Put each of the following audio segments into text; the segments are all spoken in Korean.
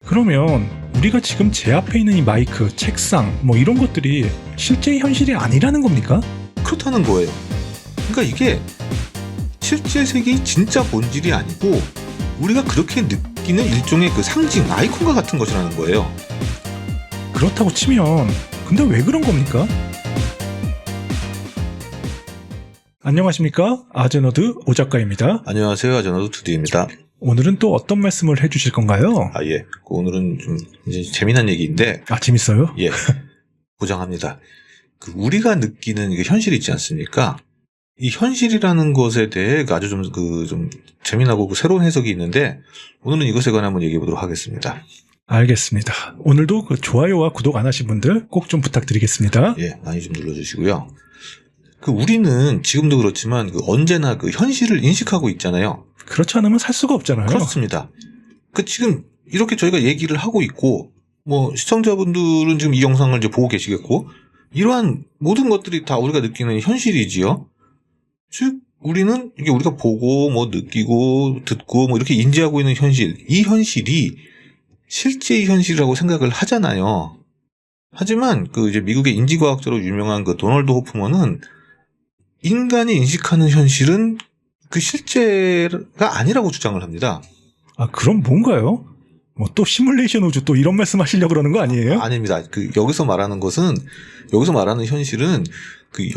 그러면 우리가 지금 제 앞에 있는 이 마이크, 책상 뭐 이런 것들이 실제 현실이 아니라는 겁니까? 그렇다는 거예요. 그러니까 이게 실제 세계의 진짜 본질이 아니고 우리가 그렇게 느끼는 일종의 그 상징, 아이콘과 같은 것이라는 거예요. 그렇다고 치면 근데 왜 그런 겁니까? 안녕하십니까? 아제너드 오 작가입니다. 안녕하세요, 아제너드 두디입니다. 오늘은 또 어떤 말씀을 해주실 건가요? 예. 오늘은 좀 이제 재미난 얘기인데. 재밌어요? 예. 보장합니다. 우리가 느끼는 그 현실이 있지 않습니까? 이 현실이라는 것에 대해 아주 좀 재미나고 새로운 해석이 있는데, 오늘은 이것에 관해 한번 얘기해 보도록 하겠습니다. 알겠습니다. 오늘도 좋아요와 구독 안 하신 분들 꼭 좀 부탁드리겠습니다. 예, 많이 좀 눌러주시고요. 우리는 지금도 그렇지만 언제나 현실을 인식하고 있잖아요. 그렇지 않으면 살 수가 없잖아요. 그렇습니다. 지금 이렇게 저희가 얘기를 하고 있고, 시청자분들은 지금 이 영상을 이제 보고 계시겠고, 이러한 모든 것들이 다 우리가 느끼는 현실이지요. 즉, 우리는 이게 우리가 보고, 느끼고, 듣고, 이렇게 인지하고 있는 현실, 이 현실이 실제의 현실이라고 생각을 하잖아요. 하지만 이제 미국의 인지과학자로 유명한 도널드 호프먼은 인간이 인식하는 현실은 실제가 아니라고 주장을 합니다. 그럼 뭔가요? 또 시뮬레이션 우주 또 이런 말씀 하시려고 그러는 거 아니에요? 아닙니다. 여기서 말하는 현실은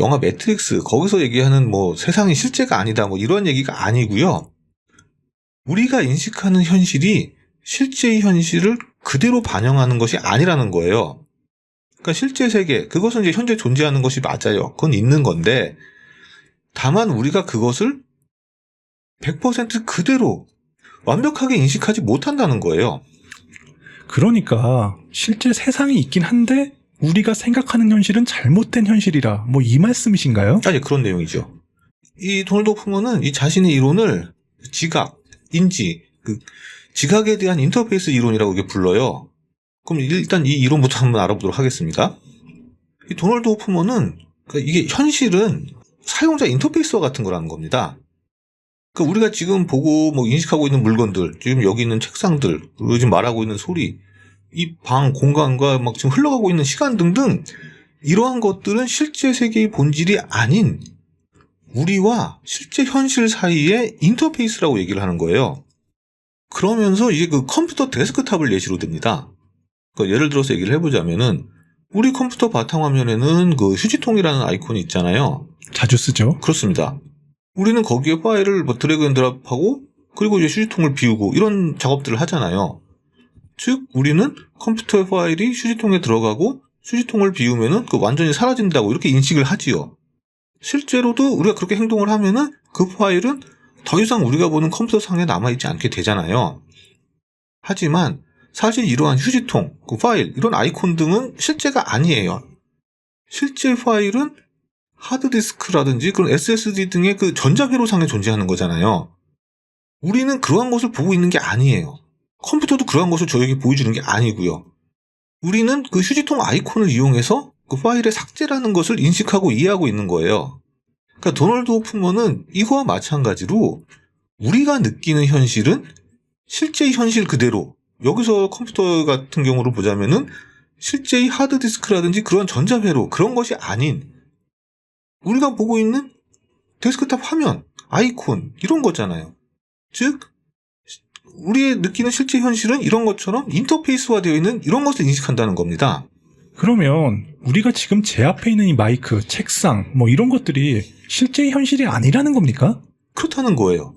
영화 매트릭스, 거기서 얘기하는 세상이 실제가 아니다, 이런 얘기가 아니고요. 우리가 인식하는 현실이 실제의 현실을 그대로 반영하는 것이 아니라는 거예요. 그러니까 실제 세계, 그것은 이제 현재 존재하는 것이 맞아요. 그건 있는 건데, 다만 우리가 그것을 100% 그대로 완벽하게 인식하지 못한다는 거예요. 그러니까 실제 세상이 있긴 한데 우리가 생각하는 현실은 잘못된 현실이라 이 말씀이신가요? 예, 그런 내용이죠. 이 도널드 호프먼은 이 자신의 이론을 지각, 인지, 지각에 대한 인터페이스 이론이라고 이게 불러요. 그럼 일단 이 이론부터 한번 알아보도록 하겠습니다. 이 도널드 호프먼은 이게 현실은 사용자 인터페이스와 같은 거라는 겁니다. 우리가 지금 보고 인식하고 있는 물건들, 지금 여기 있는 책상들, 그리고 지금 말하고 있는 소리, 이 방, 공간과 지금 흘러가고 있는 시간 등등, 이러한 것들은 실제 세계의 본질이 아닌 우리와 실제 현실 사이의 인터페이스라고 얘기를 하는 거예요. 그러면서 이게 컴퓨터 데스크탑을 예시로 듭니다. 예를 들어서 얘기를 해보자면은, 우리 컴퓨터 바탕화면에는 휴지통이라는 아이콘이 있잖아요. 자주 쓰죠. 그렇습니다. 우리는 거기에 파일을 드래그 앤 드랍하고, 그리고 이제 휴지통을 비우고, 이런 작업들을 하잖아요. 즉, 우리는 컴퓨터의 파일이 휴지통에 들어가고, 휴지통을 비우면은 완전히 사라진다고 이렇게 인식을 하지요. 실제로도 우리가 그렇게 행동을 하면은 그 파일은 더 이상 우리가 보는 컴퓨터 상에 남아있지 않게 되잖아요. 하지만, 사실 이러한 휴지통, 파일, 이런 아이콘 등은 실제가 아니에요. 실제 파일은 하드디스크라든지 그런 SSD 등의 전자회로상에 존재하는 거잖아요. 우리는 그러한 것을 보고 있는 게 아니에요. 컴퓨터도 그러한 것을 저에게 보여주는 게 아니고요. 우리는 휴지통 아이콘을 이용해서 파일의 삭제라는 것을 인식하고 이해하고 있는 거예요. 그러니까 도널드 호프먼은 이거와 마찬가지로 우리가 느끼는 현실은 실제의 현실 그대로, 여기서 컴퓨터 같은 경우로 보자면은 실제의 하드디스크라든지 그런 전자회로, 그런 것이 아닌 우리가 보고 있는 데스크탑 화면, 아이콘, 이런 거잖아요. 즉, 우리의 느끼는 실제 현실은 이런 것처럼 인터페이스화 되어 있는 이런 것을 인식한다는 겁니다. 그러면 우리가 지금 제 앞에 있는 이 마이크, 책상 이런 것들이 실제 현실이 아니라는 겁니까? 그렇다는 거예요.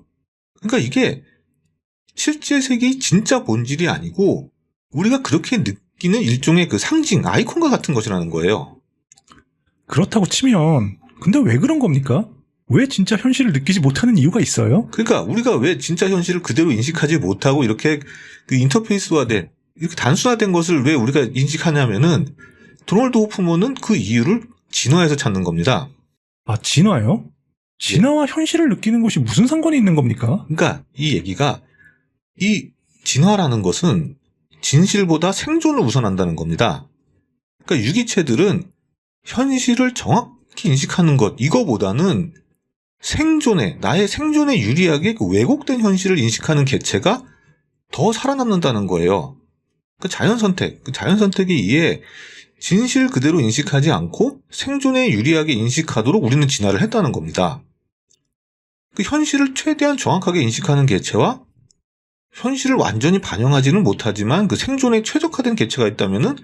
그러니까 이게 실제 세계의 진짜 본질이 아니고 우리가 그렇게 느끼는 일종의 상징, 아이콘과 같은 것이라는 거예요. 그렇다고 치면 근데 왜 그런 겁니까? 왜 진짜 현실을 느끼지 못하는 이유가 있어요? 그러니까 우리가 왜 진짜 현실을 그대로 인식하지 못하고 이렇게 인터페이스화된, 이렇게 단순화된 것을 왜 우리가 인식하냐면은 도널드 호프먼은 그 이유를 진화에서 찾는 겁니다. 진화요? 진화와 현실을 느끼는 것이 무슨 상관이 있는 겁니까? 그러니까 이 얘기가, 이 진화라는 것은 진실보다 생존을 우선한다는 겁니다. 그러니까 유기체들은 현실을 정확히 인식하는 것, 이거보다는 나의 생존에 유리하게 왜곡된 현실을 인식하는 개체가 더 살아남는다는 거예요. 그 자연 선택에 의해 진실 그대로 인식하지 않고 생존에 유리하게 인식하도록 우리는 진화를 했다는 겁니다. 그 현실을 최대한 정확하게 인식하는 개체와 현실을 완전히 반영하지는 못하지만 그 생존에 최적화된 개체가 있다면은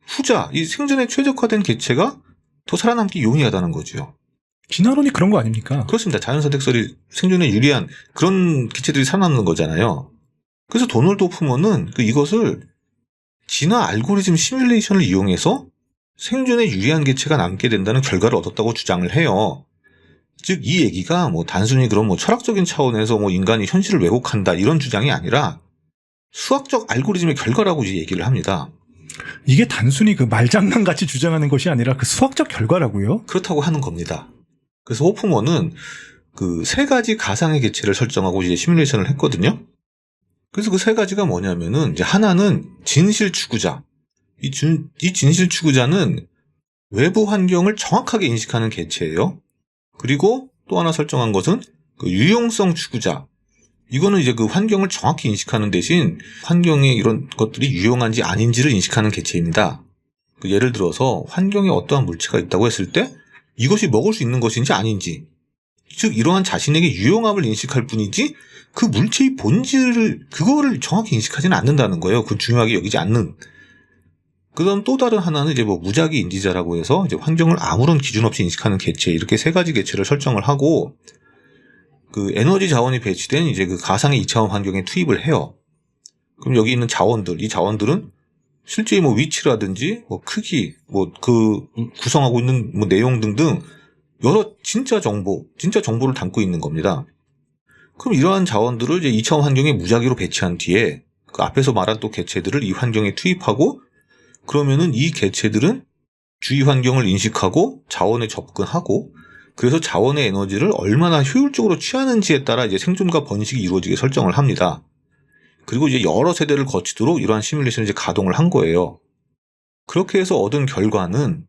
후자, 이 생존에 최적화된 개체가 더 살아남기 용이하다는 거죠. 진화론이 그런 거 아닙니까? 그렇습니다. 자연선택설이 생존에 유리한 그런 개체들이 살아남는 거잖아요. 그래서 도널드 호프먼은 이것을 진화 알고리즘 시뮬레이션을 이용해서 생존에 유리한 개체가 남게 된다는 결과를 얻었다고 주장을 해요. 즉, 이 얘기가 단순히 그런 철학적인 차원에서 인간이 현실을 왜곡한다 이런 주장이 아니라 수학적 알고리즘의 결과라고 이제 얘기를 합니다. 이게 단순히 그 말장난같이 주장하는 것이 아니라 그 수학적 결과라고요? 그렇다고 하는 겁니다. 그래서 호프먼은 그 세 가지 가상의 개체를 설정하고 이제 시뮬레이션을 했거든요. 그래서 그 세 가지가 뭐냐면은 이제 하나는 진실 추구자. 이 진실 추구자는 외부 환경을 정확하게 인식하는 개체예요. 그리고 또 하나 설정한 것은 그 유용성 추구자. 이거는 이제 그 환경을 정확히 인식하는 대신 환경에 이런 것들이 유용한지 아닌지를 인식하는 개체입니다. 예를 들어서 환경에 어떠한 물체가 있다고 했을 때 이것이 먹을 수 있는 것인지 아닌지, 즉 이러한 자신에게 유용함을 인식할 뿐이지 그 물체의 본질을 그거를 정확히 인식하지는 않는다는 거예요. 그 중요하게 여기지 않는. 그다음 또 다른 하나는 이제 무작위 인지자라고 해서 이제 환경을 아무런 기준 없이 인식하는 개체, 이렇게 세 가지 개체를 설정을 하고 그 에너지 자원이 배치된 이제 그 가상의 2차원 환경에 투입을 해요. 그럼 여기 있는 자원들, 이 자원들은 실제 위치라든지 크기, 그 구성하고 있는 내용 등등 여러 진짜 정보를 담고 있는 겁니다. 그럼 이러한 자원들을 이제 2차원 환경에 무작위로 배치한 뒤에 그 앞에서 말한 또 개체들을 이 환경에 투입하고, 그러면은 이 개체들은 주위 환경을 인식하고 자원에 접근하고, 그래서 자원의 에너지를 얼마나 효율적으로 취하는지에 따라 이제 생존과 번식이 이루어지게 설정을 합니다. 그리고 이제 여러 세대를 거치도록 이러한 시뮬레이션을 이제 가동을 한 거예요. 그렇게 해서 얻은 결과는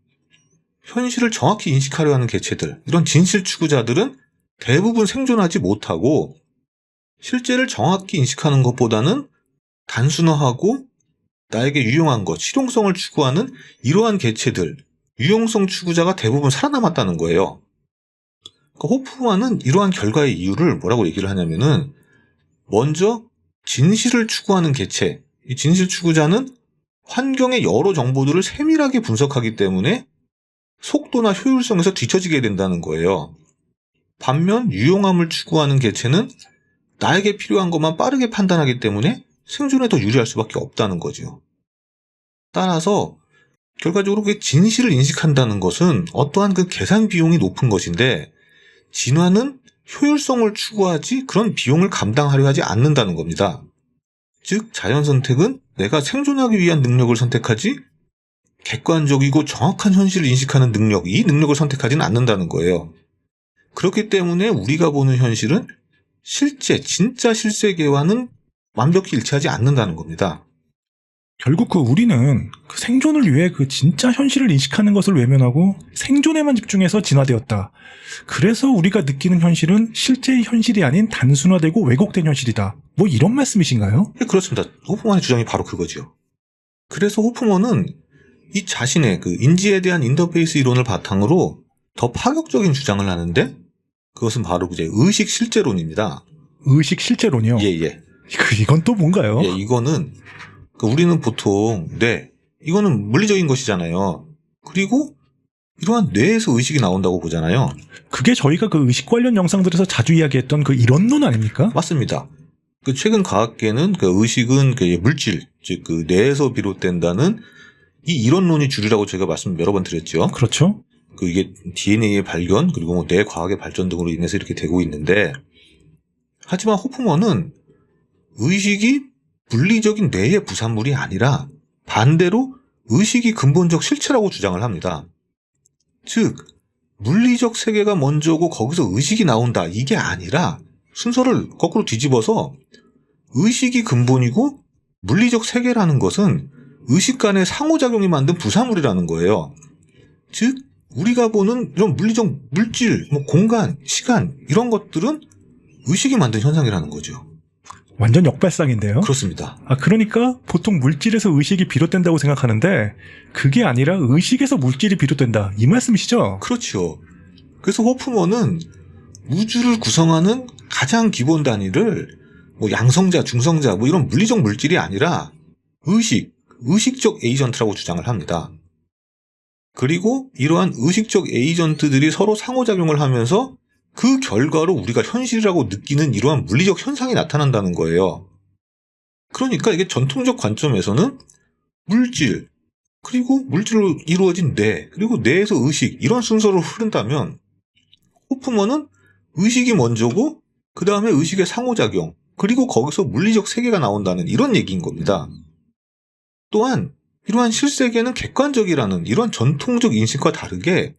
현실을 정확히 인식하려 하는 개체들, 이런 진실 추구자들은 대부분 생존하지 못하고 실제를 정확히 인식하는 것보다는 단순화하고 나에게 유용한 것, 실용성을 추구하는 이러한 개체들, 유용성 추구자가 대부분 살아남았다는 거예요. 그러니까 호프만은 이러한 결과의 이유를 뭐라고 얘기를 하냐면은, 먼저 진실을 추구하는 개체, 이 진실 추구자는 환경의 여러 정보들을 세밀하게 분석하기 때문에 속도나 효율성에서 뒤처지게 된다는 거예요. 반면 유용함을 추구하는 개체는 나에게 필요한 것만 빠르게 판단하기 때문에 생존에 더 유리할 수밖에 없다는 거죠. 따라서 결과적으로 그 진실을 인식한다는 것은 어떠한 그 계산 비용이 높은 것인데, 진화는 효율성을 추구하지 그런 비용을 감당하려 하지 않는다는 겁니다. 즉 자연 선택은 내가 생존하기 위한 능력을 선택하지 객관적이고 정확한 현실을 인식하는 능력, 이 능력을 선택하지는 않는다는 거예요. 그렇기 때문에 우리가 보는 현실은 진짜 실세계와는 완벽히 일치하지 않는다는 겁니다. 결국 우리는 그 생존을 위해 그 진짜 현실을 인식하는 것을 외면하고 생존에만 집중해서 진화되었다. 그래서 우리가 느끼는 현실은 실제의 현실이 아닌 단순화되고 왜곡된 현실이다. 이런 말씀이신가요? 네, 그렇습니다. 호프만의 주장이 바로 그거죠. 그래서 호프만은 이 자신의 그 인지에 대한 인터페이스 이론을 바탕으로 더 파격적인 주장을 하는데, 그것은 바로 이제 의식 실제론입니다. 의식 실제론이요? 예. 이건 또 뭔가요? 예, 이거는 우리는 보통 이거는 물리적인 것이잖아요. 그리고 이러한 뇌에서 의식이 나온다고 보잖아요. 그게 저희가 그 의식 관련 영상들에서 자주 이야기했던 그 이론론 아닙니까? 맞습니다. 그 최근 과학계는 그 의식은 그 물질, 즉 그 뇌에서 비롯된다는 이 이론론이 주류라고 제가 말씀 여러 번 드렸죠. 그렇죠. 이게 DNA의 발견, 그리고 뇌 과학의 발전 등으로 인해서 이렇게 되고 있는데, 하지만 호프먼은 의식이 물리적인 뇌의 부산물이 아니라 반대로 의식이 근본적 실체라고 주장을 합니다. 즉 물리적 세계가 먼저고 거기서 의식이 나온다, 이게 아니라 순서를 거꾸로 뒤집어서 의식이 근본이고 물리적 세계라는 것은 의식 간의 상호작용이 만든 부산물이라는 거예요. 즉 우리가 보는 이런 물리적 물질, 공간, 시간, 이런 것들은 의식이 만든 현상이라는 거죠. 완전 역발상인데요. 그렇습니다. 그러니까 보통 물질에서 의식이 비롯된다고 생각하는데 그게 아니라 의식에서 물질이 비롯된다. 이 말씀이시죠? 그렇죠. 그래서 호프먼은 우주를 구성하는 가장 기본 단위를 뭐 양성자, 중성자 뭐 이런 물리적 물질이 아니라 의식적 에이전트라고 주장을 합니다. 그리고 이러한 의식적 에이전트들이 서로 상호작용을 하면서 그 결과로 우리가 현실이라고 느끼는 이러한 물리적 현상이 나타난다는 거예요. 그러니까 이게 전통적 관점에서는 물질, 그리고 물질로 이루어진 뇌, 그리고 뇌에서 의식 이런 순서로 흐른다면 호프먼은 의식이 먼저고 그 다음에 의식의 상호작용, 그리고 거기서 물리적 세계가 나온다는 이런 얘기인 겁니다. 또한 이러한 실세계는 객관적이라는 이런 전통적 인식과 다르게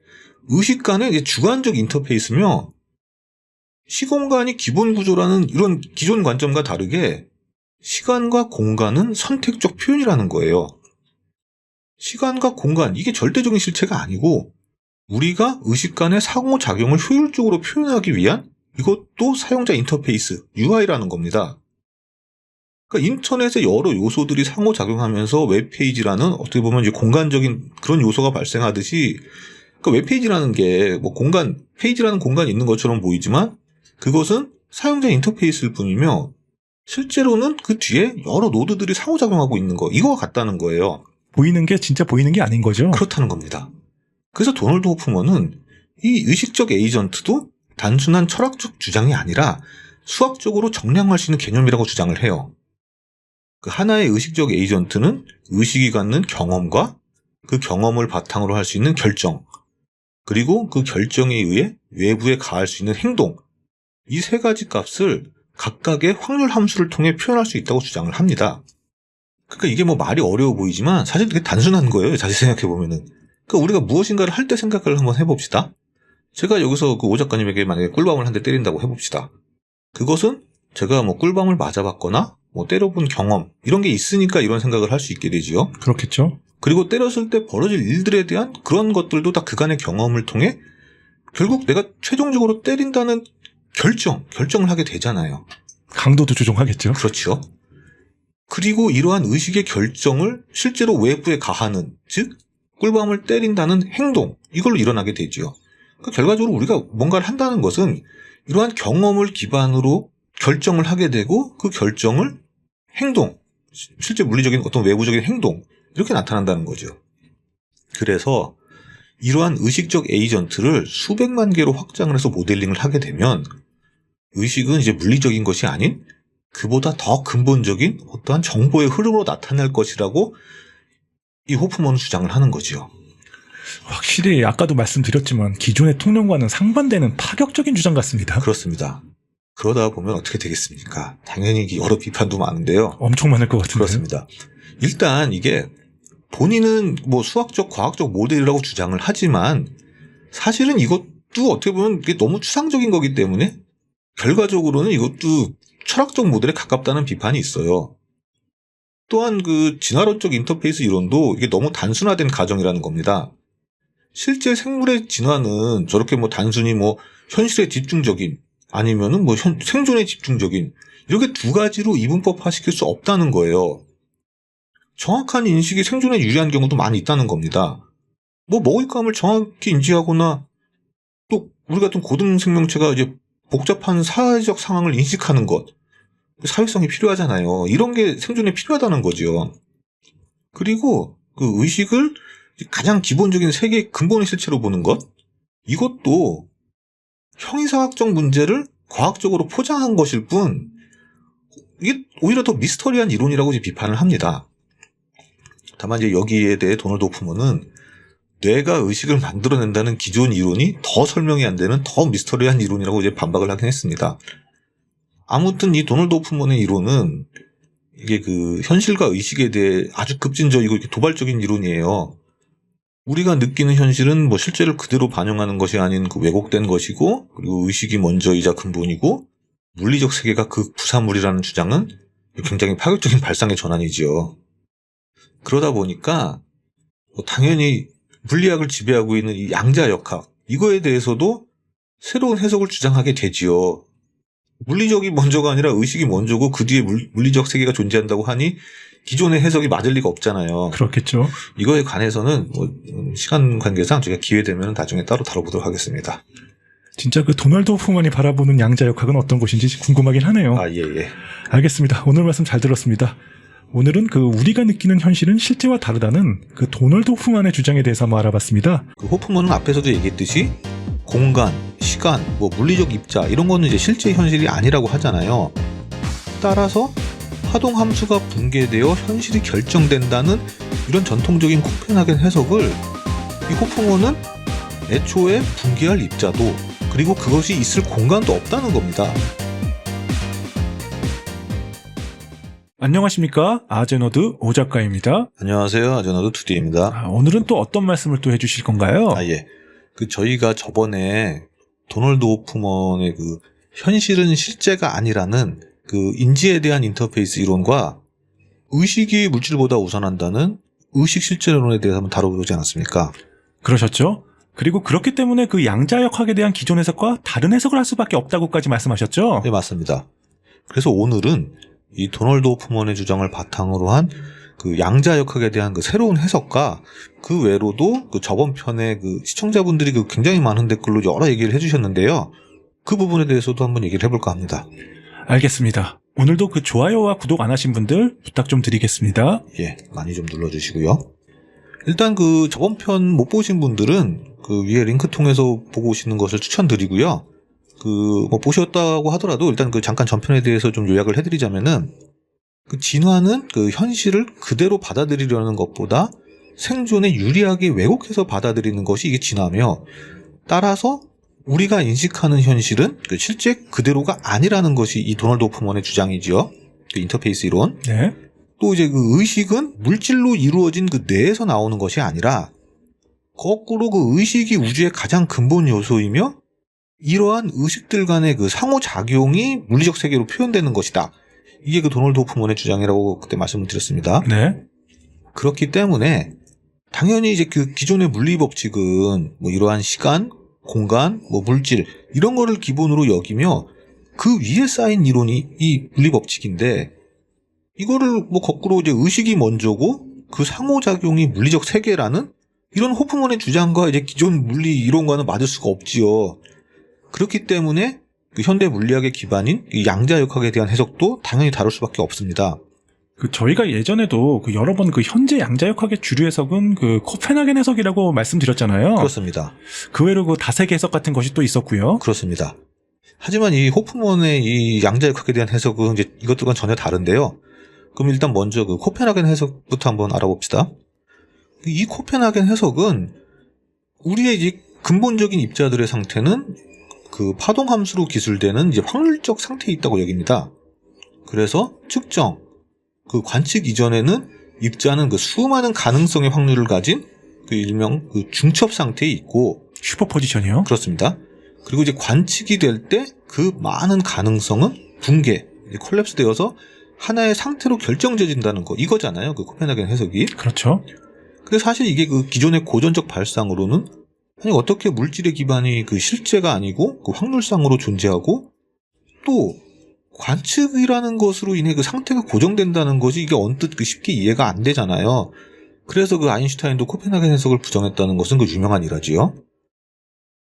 의식 간의 주관적 인터페이스며 시공간이 기본 구조라는 이런 기존 관점과 다르게 시간과 공간은 선택적 표현이라는 거예요. 시간과 공간, 이게 절대적인 실체가 아니고 우리가 의식 간의 상호작용을 효율적으로 표현하기 위한 이것도 사용자 인터페이스, UI라는 겁니다. 그러니까 인터넷의 여러 요소들이 상호작용하면서 웹페이지라는 어떻게 보면 이제 공간적인 그런 요소가 발생하듯이 그러니까 웹페이지라는 게 뭐 페이지라는 공간이 있는 것처럼 보이지만 그것은 사용자 인터페이스일 뿐이며 실제로는 그 뒤에 여러 노드들이 상호작용하고 있는 거, 이거와 같다는 거예요. 보이는 게 진짜 보이는 게 아닌 거죠? 그렇다는 겁니다. 그래서 도널드 호프먼은 이 의식적 에이전트도 단순한 철학적 주장이 아니라 수학적으로 정량할 수 있는 개념이라고 주장을 해요. 그 하나의 의식적 에이전트는 의식이 갖는 경험과 그 경험을 바탕으로 할 수 있는 결정, 그리고 그 결정에 의해 외부에 가할 수 있는 행동, 이 세 가지 값을 각각의 확률 함수를 통해 표현할 수 있다고 주장을 합니다. 그러니까 이게 뭐 말이 어려워 보이지만 사실 되게 단순한 거예요. 자세히 생각해보면은. 그러니까 우리가 무엇인가를 할 때 생각을 한번 해봅시다. 제가 여기서 그 오 작가님에게 만약에 꿀밤을 한 대 때린다고 해봅시다. 그것은 제가 뭐 꿀밤을 맞아봤거나 뭐 때려본 경험 이런 게 있으니까 이런 생각을 할 수 있게 되지요. 그렇겠죠. 그리고 때렸을 때 벌어질 일들에 대한 그런 것들도 다 그간의 경험을 통해 결국 내가 최종적으로 때린다는 결정을 하게 되잖아요. 강도도 조종하겠죠. 그렇죠. 그리고 이러한 의식의 결정을 실제로 외부에 가하는, 즉 꿀밤을 때린다는 행동, 이걸로 일어나게 되죠. 그러니까 결과적으로 우리가 뭔가를 한다는 것은 이러한 경험을 기반으로 결정을 하게 되고 그 결정을 행동, 실제 물리적인 어떤 외부적인 행동, 이렇게 나타난다는 거죠. 그래서 이러한 의식적 에이전트를 수백만 개로 확장을 해서 모델링을 하게 되면 의식은 이제 물리적인 것이 아닌 그보다 더 근본적인 어떠한 정보의 흐름으로 나타날 것이라고 이 호프먼은 주장을 하는 거죠. 확실히 아까도 말씀드렸지만 기존의 통념과는 상반되는 파격적인 주장 같습니다. 그렇습니다. 그러다 보면 어떻게 되겠습니까? 당연히 여러 비판도 많은데요. 엄청 많을 것 같은데요. 그렇습니다. 일단 이게 본인은 뭐 수학적, 과학적 모델이라고 주장을 하지만 사실은 이것도 어떻게 보면 이게 너무 추상적인 거기 때문에 결과적으로는 이것도 철학적 모델에 가깝다는 비판이 있어요. 또한 그 진화론적 인터페이스 이론도 이게 너무 단순화된 가정이라는 겁니다. 실제 생물의 진화는 저렇게 뭐 단순히 뭐 현실에 집중적인 아니면은 뭐 생존에 집중적인 이렇게 두 가지로 이분법화 시킬 수 없다는 거예요. 정확한 인식이 생존에 유리한 경우도 많이 있다는 겁니다. 뭐 먹을감을 정확히 인지하거나 또 우리 같은 고등 생명체가 이제 복잡한 사회적 상황을 인식하는 것, 사회성이 필요하잖아요. 이런 게 생존에 필요하다는 거죠. 그리고 그 의식을 가장 기본적인 세계의 근본의 실체로 보는 것, 이것도 형이상학적 문제를 과학적으로 포장한 것일 뿐 이게 오히려 더 미스터리한 이론이라고 이제 비판을 합니다. 다만 이제 여기에 대해 도널드 호프먼은 뇌가 의식을 만들어낸다는 기존 이론이 더 설명이 안 되는 더 미스터리한 이론이라고 이제 반박을 하긴 했습니다. 아무튼 이 도널드 호프먼의 이론은 이게 그 현실과 의식에 대해 아주 급진적이고 이렇게 도발적인 이론이에요. 우리가 느끼는 현실은 뭐 실제를 그대로 반영하는 것이 아닌 그 왜곡된 것이고, 그리고 의식이 먼저이자 근본이고, 물리적 세계가 그 부산물이라는 주장은 굉장히 파격적인 발상의 전환이지요. 그러다 보니까 당연히 물리학을 지배하고 있는 이 양자역학, 이거에 대해서도 새로운 해석을 주장하게 되지요. 물리적이 먼저가 아니라 의식이 먼저고 그 뒤에 물리적 세계가 존재한다고 하니 기존의 해석이 맞을 리가 없잖아요. 그렇겠죠. 이거에 관해서는 시간 관계상 저희가 기회 되면 나중에 따로 다뤄보도록 하겠습니다. 진짜 그 도널드 호프만이 바라보는 양자역학은 어떤 것인지 궁금하긴 하네요. 예. 알겠습니다. 오늘 말씀 잘 들었습니다. 오늘은 그 우리가 느끼는 현실은 실제와 다르다는 그 도널드 호프만의 주장에 대해서 한번 알아봤습니다. 그 호프만은 앞에서도 얘기했듯이 공간, 시간, 물리적 입자 이런 거는 이제 실제 현실이 아니라고 하잖아요. 따라서 파동 함수가 붕괴되어 현실이 결정된다는 이런 전통적인 코펜하겐 해석을 이 호프만은 애초에 붕괴할 입자도 그리고 그것이 있을 공간도 없다는 겁니다. 안녕하십니까? 아제너드 오 작가입니다. 안녕하세요. 아제너드 2D입니다. 오늘은 또 어떤 말씀을 또 해주실 건가요? 예. 저희가 저번에 도널드 호프만의 그 현실은 실제가 아니라는 그 인지에 대한 인터페이스 이론과 의식이 물질보다 우선한다는 의식 실제론에 대해서 한번 다뤄보지 않았습니까? 그러셨죠? 그리고 그렇기 때문에 그 양자역학에 대한 기존 해석과 다른 해석을 할 수밖에 없다고까지 말씀하셨죠? 네, 맞습니다. 그래서 오늘은 이 도널드 호프만의 주장을 바탕으로 한 그 양자역학에 대한 그 새로운 해석과 그 외로도 그 저번 편에 그 시청자분들이 그 굉장히 많은 댓글로 여러 얘기를 해주셨는데요. 그 부분에 대해서도 한번 얘기를 해볼까 합니다. 알겠습니다. 오늘도 그 좋아요와 구독 안 하신 분들 부탁 좀 드리겠습니다. 예, 많이 좀 눌러주시고요. 일단 그 저번 편 못 보신 분들은 그 위에 링크 통해서 보고 오시는 것을 추천드리고요. 보셨다고 하더라도 일단 그 잠깐 전편에 대해서 좀 요약을 해드리자면은 그 진화는 그 현실을 그대로 받아들이려는 것보다 생존에 유리하게 왜곡해서 받아들이는 것이 이게 진화며 따라서 우리가 인식하는 현실은 그 실제 그대로가 아니라는 것이 이 도널드 호프만의 주장이지요. 그 인터페이스 이론. 네. 또 이제 그 의식은 물질로 이루어진 그 뇌에서 나오는 것이 아니라 거꾸로 그 의식이 우주의 가장 근본 요소이며 이러한 의식들 간의 그 상호작용이 물리적 세계로 표현되는 것이다. 이게 그 도널드 호프만의 주장이라고 그때 말씀을 드렸습니다. 네. 그렇기 때문에 당연히 이제 그 기존의 물리 법칙은 이러한 시간, 공간, 물질 이런 거를 기본으로 여기며 그 위에 쌓인 이론이 이 물리 법칙인데 이거를 거꾸로 이제 의식이 먼저고 그 상호작용이 물리적 세계라는 이런 호프만의 주장과 이제 기존 물리 이론과는 맞을 수가 없지요. 그렇기 때문에 그 현대 물리학의 기반인 이 양자역학에 대한 해석도 당연히 다룰 수밖에 없습니다. 그 저희가 예전에도 그 여러 번 그 현재 양자역학의 주류 해석은 그 코펜하겐 해석이라고 말씀드렸잖아요. 그렇습니다. 그 외로 그 다세계 해석 같은 것이 또 있었고요. 그렇습니다. 하지만 이 호프만의 이 양자역학에 대한 해석은 이제 이것들과는 전혀 다른데요. 그럼 일단 먼저 그 코펜하겐 해석부터 한번 알아봅시다. 이 코펜하겐 해석은 우리의 이제 근본적인 입자들의 상태는 그 파동 함수로 기술되는 이제 확률적 상태에 있다고 여깁니다. 그래서 측정, 그 관측 이전에는 입자는 그 수많은 가능성의 확률을 가진 그 일명 그 중첩 상태에 있고 슈퍼포지션이요? 그렇습니다. 그리고 이제 관측이 될 때 그 많은 가능성은 붕괴, 콜랩스 되어서 하나의 상태로 결정져진다는 거 이거잖아요. 그 코펜하겐 해석이. 그렇죠. 근데 사실 이게 그 기존의 고전적 발상으로는 아니 어떻게 물질의 기반이 그 실제가 아니고 그 확률상으로 존재하고 또 관측이라는 것으로 인해 그 상태가 고정된다는 것이 이게 언뜻 그 쉽게 이해가 안 되잖아요. 그래서 그 아인슈타인도 코펜하겐 해석을 부정했다는 것은 그 유명한 일화지요.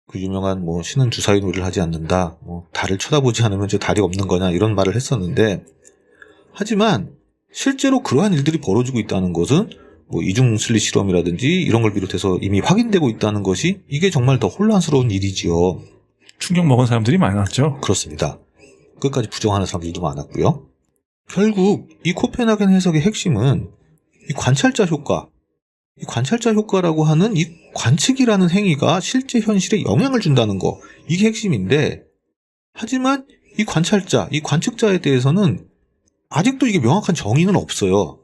그 유명한 신은 주사위 놀이를 하지 않는다. 달을 쳐다보지 않으면 저 달이 없는 거냐 이런 말을 했었는데 하지만 실제로 그러한 일들이 벌어지고 있다는 것은 이중슬릿 실험이라든지 이런 걸 비롯해서 이미 확인되고 있다는 것이 이게 정말 더 혼란스러운 일이지요. 충격 먹은 사람들이 많았죠. 그렇습니다. 끝까지 부정하는 사람들도 많았고요. 결국 이 코펜하겐 해석의 핵심은 이 관찰자 효과, 이 관찰자 효과라고 하는 이 관측이라는 행위가 실제 현실에 영향을 준다는 거 이게 핵심인데 하지만 이 관찰자, 이 관측자에 대해서는 아직도 이게 명확한 정의는 없어요.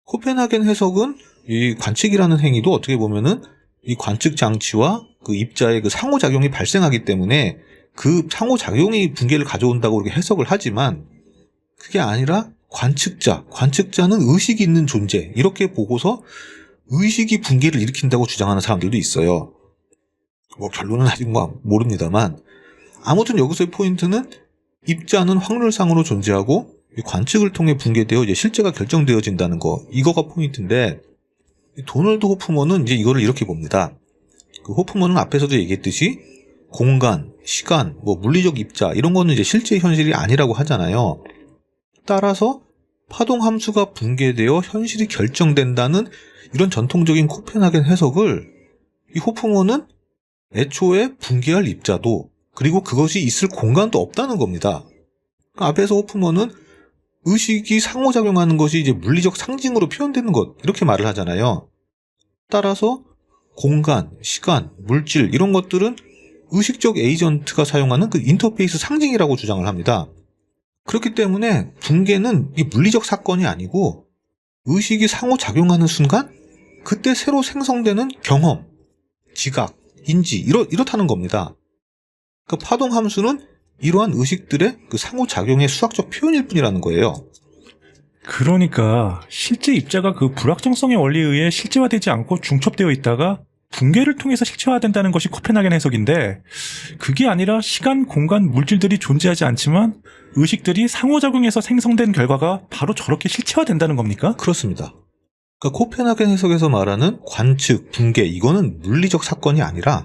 코펜하겐 해석은 이 관측이라는 행위도 어떻게 보면은 이 관측 장치와 그 입자의 그 상호작용이 발생하기 때문에 그 상호작용이 붕괴를 가져온다고 이렇게 해석을 하지만 그게 아니라 관측자는 의식이 있는 존재 이렇게 보고서 의식이 붕괴를 일으킨다고 주장하는 사람들도 있어요. 결론은 아직 모릅니다만 아무튼 여기서의 포인트는 입자는 확률상으로 존재하고 이 관측을 통해 붕괴되어 이제 실제가 결정되어진다는 거, 이거가 포인트인데, 도널드 호프먼은 이제 이거를 이렇게 봅니다. 그 호프먼은 앞에서도 얘기했듯이 공간, 시간, 뭐 물리적 입자 이런 거는 이제 실제 현실이 아니라고 하잖아요. 따라서 파동 함수가 붕괴되어 현실이 결정된다는 이런 전통적인 코펜하겐 해석을 이 호프먼은 애초에 붕괴할 입자도 그리고 그것이 있을 공간도 없다는 겁니다. 그러니까 앞에서 호프먼은 의식이 상호작용하는 것이 이제 물리적 상징으로 표현되는 것 이렇게 말을 하잖아요. 따라서 공간, 시간, 물질 이런 것들은 의식적 에이전트가 사용하는 그 인터페이스 상징이라고 주장을 합니다. 그렇기 때문에 붕괴는 이 물리적 사건이 아니고 의식이 상호작용하는 순간 그때 새로 생성되는 경험, 지각, 인지 이렇다는 겁니다. 그러니까 파동 함수는 이러한 의식들의 그 상호작용의 수학적 표현일 뿐이라는 거예요. 그러니까 실제 입자가 그 불확정성의 원리에 의해 실제화되지 않고 중첩되어 있다가 붕괴를 통해서 실체화된다는 것이 코펜하겐 해석인데, 그게 아니라 시간, 공간, 물질들이 존재하지 않지만 의식들이 상호작용해서 생성된 결과가 바로 저렇게 실체화된다는 겁니까? 그렇습니다. 그러니까 코펜하겐 해석에서 말하는 관측, 붕괴 이거는 물리적 사건이 아니라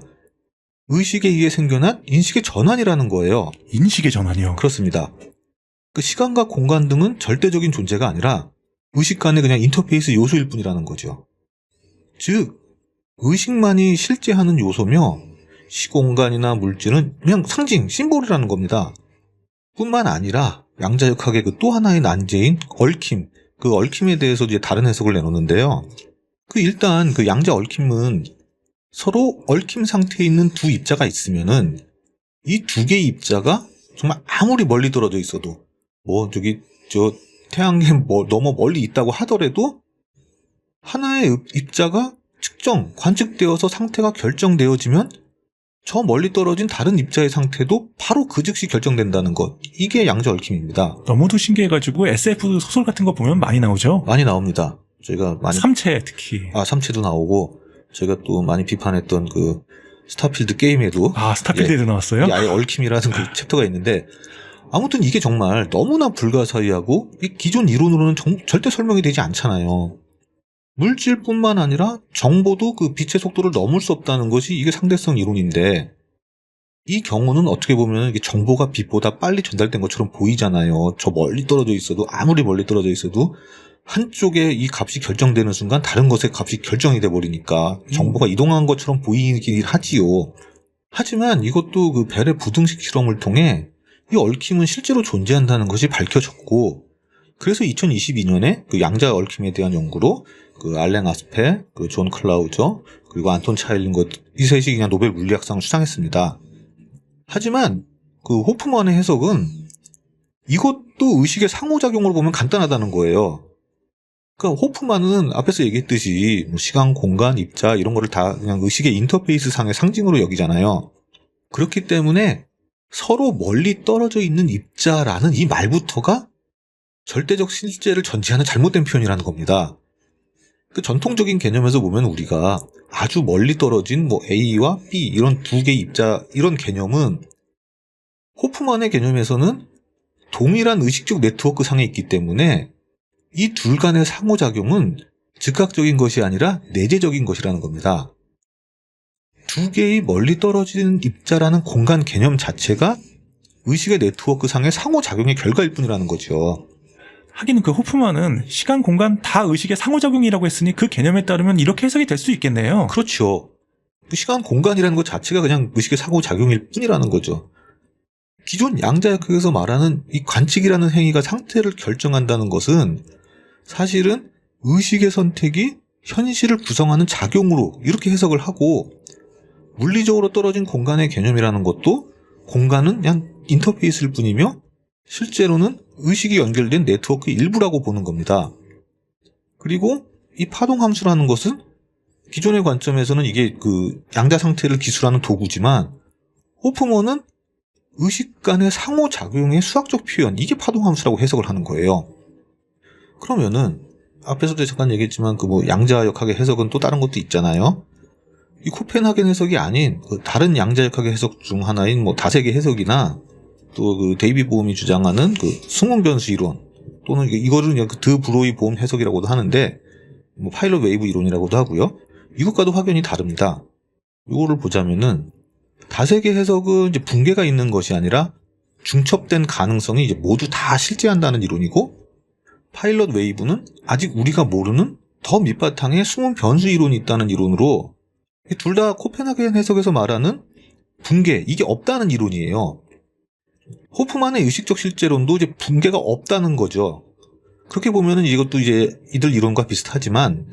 의식에 의해 생겨난 인식의 전환이라는 거예요. 인식의 전환이요? 그렇습니다. 그 시간과 공간 등은 절대적인 존재가 아니라 의식 간의 그냥 인터페이스 요소일 뿐이라는 거죠. 즉 의식만이 실제하는 요소며 시공간이나 물질은 그냥 상징, 심볼이라는 겁니다. 뿐만 아니라 양자역학의 그 또 하나의 난제인 얽힘, 그 얽힘에 대해서 이제 다른 해석을 내놓는데요. 일단 그 양자 얽힘은 서로 얽힘 상태에 있는 두 입자가 있으면은 이 두 개의 입자가 정말 아무리 멀리 떨어져 있어도 저 태양에 너무 멀리 있다고 하더라도 하나의 입자가 측정, 관측되어서 상태가 결정되어지면 저 멀리 떨어진 다른 입자의 상태도 바로 그 즉시 결정된다는 것. 이게 양자 얽힘입니다. 너무도 신기해가지고 SF 소설 같은 거 보면 많이 나오죠? 많이 나옵니다. 저희가 많이 삼체 특히. 삼체도 나오고 저희가 또 많이 비판했던 그 스타필드 게임에도 스타필드에도 나왔어요? 아예 얽힘이라는 그 챕터가 있는데 아무튼 이게 정말 너무나 불가사의하고 이 기존 이론으로는 절대 설명이 되지 않잖아요. 물질뿐만 아니라 정보도 그 빛의 속도를 넘을 수 없다는 것이 이게 상대성 이론인데 이 경우는 어떻게 보면 이게 정보가 빛보다 빨리 전달된 것처럼 보이잖아요. 저 멀리 떨어져 있어도 아무리 멀리 떨어져 있어도 한쪽에 이 값이 결정되는 순간 다른 것의 값이 결정이 돼 버리니까 정보가 이동한 것처럼 보이긴 하지요. 하지만 이것도 그 벨의 부등식 실험을 통해 이 얽힘은 실제로 존재한다는 것이 밝혀졌고 그래서 2022년에 그 양자 얽힘에 대한 연구로 그 알랭 아스페, 그 존 클라우저, 그리고 안톤 차일린 이 셋이 그냥 노벨 물리학상을 수상했습니다. 하지만 그 호프만의 해석은 이것도 의식의 상호작용을 보면 간단하다는 거예요. 그러니까 호프만은 앞에서 얘기했듯이 시간, 공간, 입자 이런 거를 다 그냥 의식의 인터페이스 상의 상징으로 여기잖아요. 그렇기 때문에 서로 멀리 떨어져 있는 입자라는 이 말부터가 절대적 실제를 전제하는 잘못된 표현이라는 겁니다. 그 전통적인 개념에서 보면 우리가 아주 멀리 떨어진 A와 B 이런 두 개의 입자 이런 개념은 호프만의 개념에서는 동일한 의식적 네트워크 상에 있기 때문에 이 둘 간의 상호작용은 즉각적인 것이 아니라 내재적인 것이라는 겁니다. 두 개의 멀리 떨어진 입자라는 공간 개념 자체가 의식의 네트워크 상의 상호작용의 결과일 뿐이라는 거죠. 하긴 그 호프만은 시간, 공간 다 의식의 상호작용이라고 했으니 그 개념에 따르면 이렇게 해석이 될 수 있겠네요. 그렇죠. 시간, 공간이라는 것 자체가 그냥 의식의 상호작용일 뿐이라는 거죠. 기존 양자역학에서 말하는 이 관측이라는 행위가 상태를 결정한다는 것은 사실은 의식의 선택이 현실을 구성하는 작용으로 이렇게 해석을 하고 물리적으로 떨어진 공간의 개념이라는 것도 공간은 그냥 인터페이스일 뿐이며 실제로는 의식이 연결된 네트워크의 일부라고 보는 겁니다. 그리고 이 파동 함수라는 것은 기존의 관점에서는 이게 그 양자 상태를 기술하는 도구지만 호프먼은 의식 간의 상호작용의 수학적 표현, 이게 파동 함수라고 해석을 하는 거예요. 그러면은 앞에서도 잠깐 얘기했지만 그 양자역학의 해석은 또 다른 것도 있잖아요. 이 코펜하겐 해석이 아닌 그 다른 양자역학의 해석 중 하나인 다세계 해석이나 또 그 데이비 보험이 주장하는 그 승문 변수 이론, 또는 이거를 그냥 그 드 브로이 보험 해석이라고도 하는데, 뭐 파일럿 웨이브 이론이라고도 하고요. 이것과도 확연히 다릅니다. 이거를 보자면은 다세계 해석은 이제 붕괴가 있는 것이 아니라 중첩된 가능성이 이제 모두 다 실제한다는 이론이고, 파일럿 웨이브는 아직 우리가 모르는 더 밑바탕에 숨은 변수 이론이 있다는 이론으로, 둘 다 코펜하겐 해석에서 말하는 붕괴, 이게 없다는 이론이에요. 호프만의 의식적 실제론도 이제 붕괴가 없다는 거죠. 그렇게 보면은 이것도 이제 이들 이론과 비슷하지만,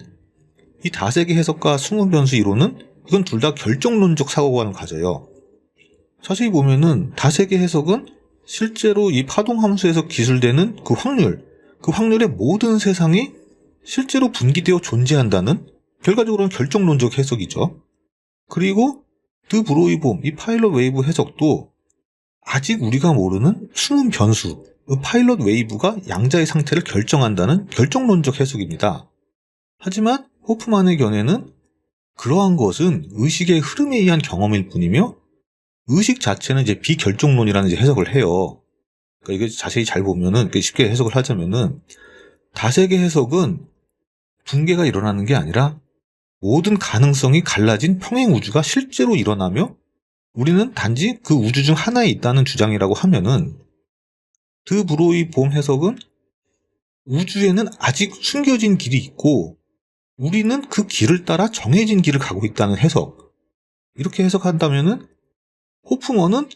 이 다세계 해석과 숨은 변수 이론은 이건 둘 다 결정론적 사고관을 가져요. 자세히 보면은 다세계 해석은 실제로 이 파동 함수에서 기술되는 그 확률의 모든 세상이 실제로 분기되어 존재한다는 결과적으로는 결정론적 해석이죠. 그리고 드 브로이 보험, 이 파일럿 웨이브 해석도 아직 우리가 모르는 숨은 변수, 그 파일럿 웨이브가 양자의 상태를 결정한다는 결정론적 해석입니다. 하지만 호프만의 견해는 그러한 것은 의식의 흐름에 의한 경험일 뿐이며, 의식 자체는 이제 비결정론이라는 이제 해석을 해요. 그러니까 이게 자세히 잘 보면은, 쉽게 해석을 하자면은, 다세계 해석은 붕괴가 일어나는 게 아니라 모든 가능성이 갈라진 평행 우주가 실제로 일어나며 우리는 단지 그 우주 중 하나에 있다는 주장이라고 하면은, 드 브로이 보험 해석은 우주에는 아직 숨겨진 길이 있고 우리는 그 길을 따라 정해진 길을 가고 있다는 해석, 이렇게 해석한다면은 호프먼은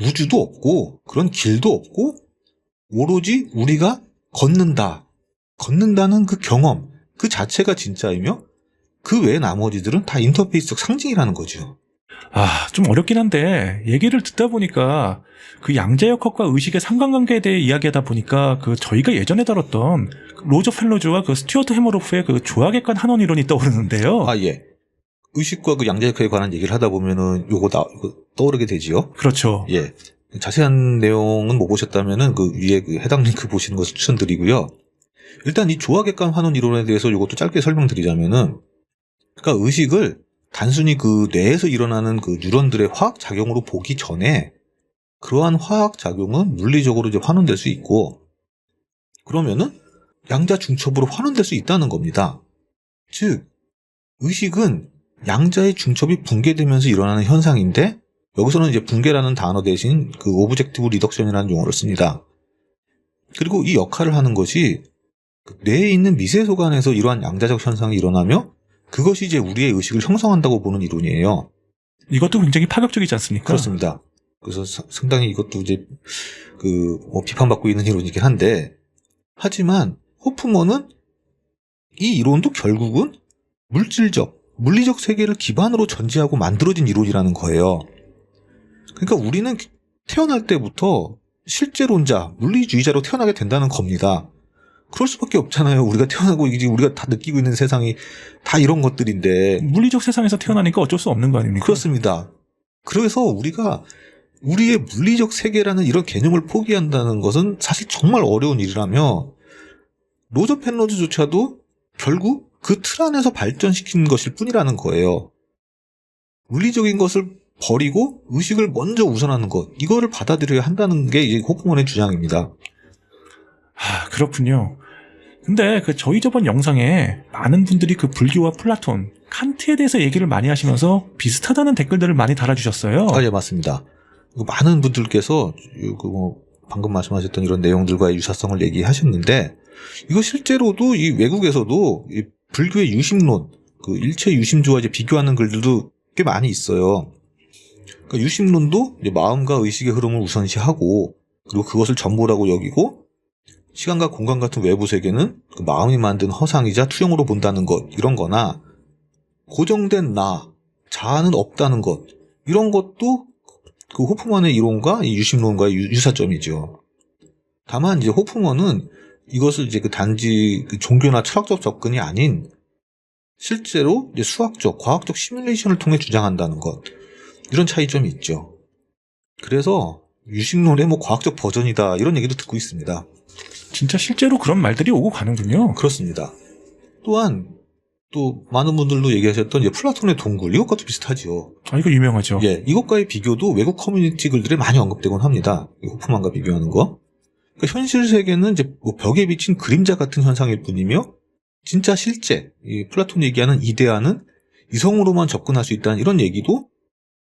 우주도 없고 그런 길도 없고 오로지 우리가 걷는다는 그 경험 그 자체가 진짜이며, 그 외 나머지들은 다 인터페이스적 상징이라는 거죠. 좀 어렵긴 한데, 얘기를 듣다 보니까 그 양자역학과 의식의 상관관계에 대해 이야기하다 보니까 그 저희가 예전에 다뤘던 로저 펠로즈와 그 스튜어트 해머로프의 그 조화객관 한원 이론이 떠오르는데요. 예. 의식과 그 양자역학에 관한 얘기를 하다 보면은 이거 떠오르게 되지요. 그렇죠. 예. 자세한 내용은 못 보셨다면은 그 위에 그 해당 링크 보시는 것을 추천드리고요. 일단 이 조화객관 환원 이론에 대해서 이것도 짧게 설명드리자면은, 그러니까 의식을 단순히 그 뇌에서 일어나는 그 뉴런들의 화학 작용으로 보기 전에 그러한 화학 작용은 물리적으로 이제 환원될 수 있고, 그러면은 양자 중첩으로 환원될 수 있다는 겁니다. 즉 의식은 양자의 중첩이 붕괴되면서 일어나는 현상인데, 여기서는 이제 붕괴라는 단어 대신 그 오브젝티브 리덕션이라는 용어를 씁니다. 그리고 이 역할을 하는 것이 뇌에 있는 미세소관에서 이러한 양자적 현상이 일어나며 그것이 이제 우리의 의식을 형성한다고 보는 이론이에요. 이것도 굉장히 파격적이지 않습니까? 그렇습니다. 그래서 상당히 이것도 이제 비판받고 있는 이론이긴 한데, 하지만 호프먼은 이 이론도 결국은 물리적 세계를 기반으로 전제하고 만들어진 이론이라는 거예요. 그러니까 우리는 태어날 때부터 실제론자, 물리주의자로 태어나게 된다는 겁니다. 그럴 수밖에 없잖아요. 우리가 태어나고 이제 우리가 다 느끼고 있는 세상이 다 이런 것들인데. 물리적 세상에서 태어나니까 어쩔 수 없는 거 아닙니까? 그렇습니다. 그래서 우리가 우리의 물리적 세계라는 이런 개념을 포기한다는 것은 사실 정말 어려운 일이라며, 로저 펠로즈조차도 결국 그 틀 안에서 발전시킨 것일 뿐이라는 거예요. 물리적인 것을 버리고 의식을 먼저 우선하는 것, 이거를 받아들여야 한다는 게 이제 호프먼의 주장입니다. 그렇군요. 근데 저희 저번 영상에 많은 분들이 그 불교와 플라톤, 칸트에 대해서 얘기를 많이 하시면서 비슷하다는 댓글들을 많이 달아주셨어요. 예, 맞습니다. 많은 분들께서 방금 말씀하셨던 이런 내용들과의 유사성을 얘기하셨는데, 이거 실제로도 이 외국에서도 이 불교의 유심론, 그 일체 유심주와 이제 비교하는 글들도 꽤 많이 있어요. 그러니까 유심론도 이제 마음과 의식의 흐름을 우선시하고, 그리고 그것을 전부라고 여기고, 시간과 공간 같은 외부 세계는 그 마음이 만든 허상이자 투영으로 본다는 것, 이런 거나 고정된 자아는 없다는 것, 이런 것도 그 호프먼의 이론과 이 유심론과의 유사점이죠. 다만 이제 호프먼은 이것을 이제 단지 종교나 철학적 접근이 아닌 실제로 이제 수학적, 과학적 시뮬레이션을 통해 주장한다는 것, 이런 차이점이 있죠. 그래서 유심론의 과학적 버전이다, 이런 얘기도 듣고 있습니다. 진짜 실제로 그런 말들이 오고 가는군요. 그렇습니다. 또한 또 많은 분들도 얘기하셨던 이제 플라톤의 동굴 이것과도 비슷하지요. 아, 이거 유명하죠. 예, 이것과의 비교도 외국 커뮤니티 글들에 많이 언급되곤 합니다. 이 호프만과 비교하는 거. 그러니까 현실 세계는 이제 뭐 벽에 비친 그림자 같은 현상일 뿐이며 진짜 실제 이 플라톤이 얘기하는 이데아는 이성으로만 접근할 수 있다는 이런 얘기도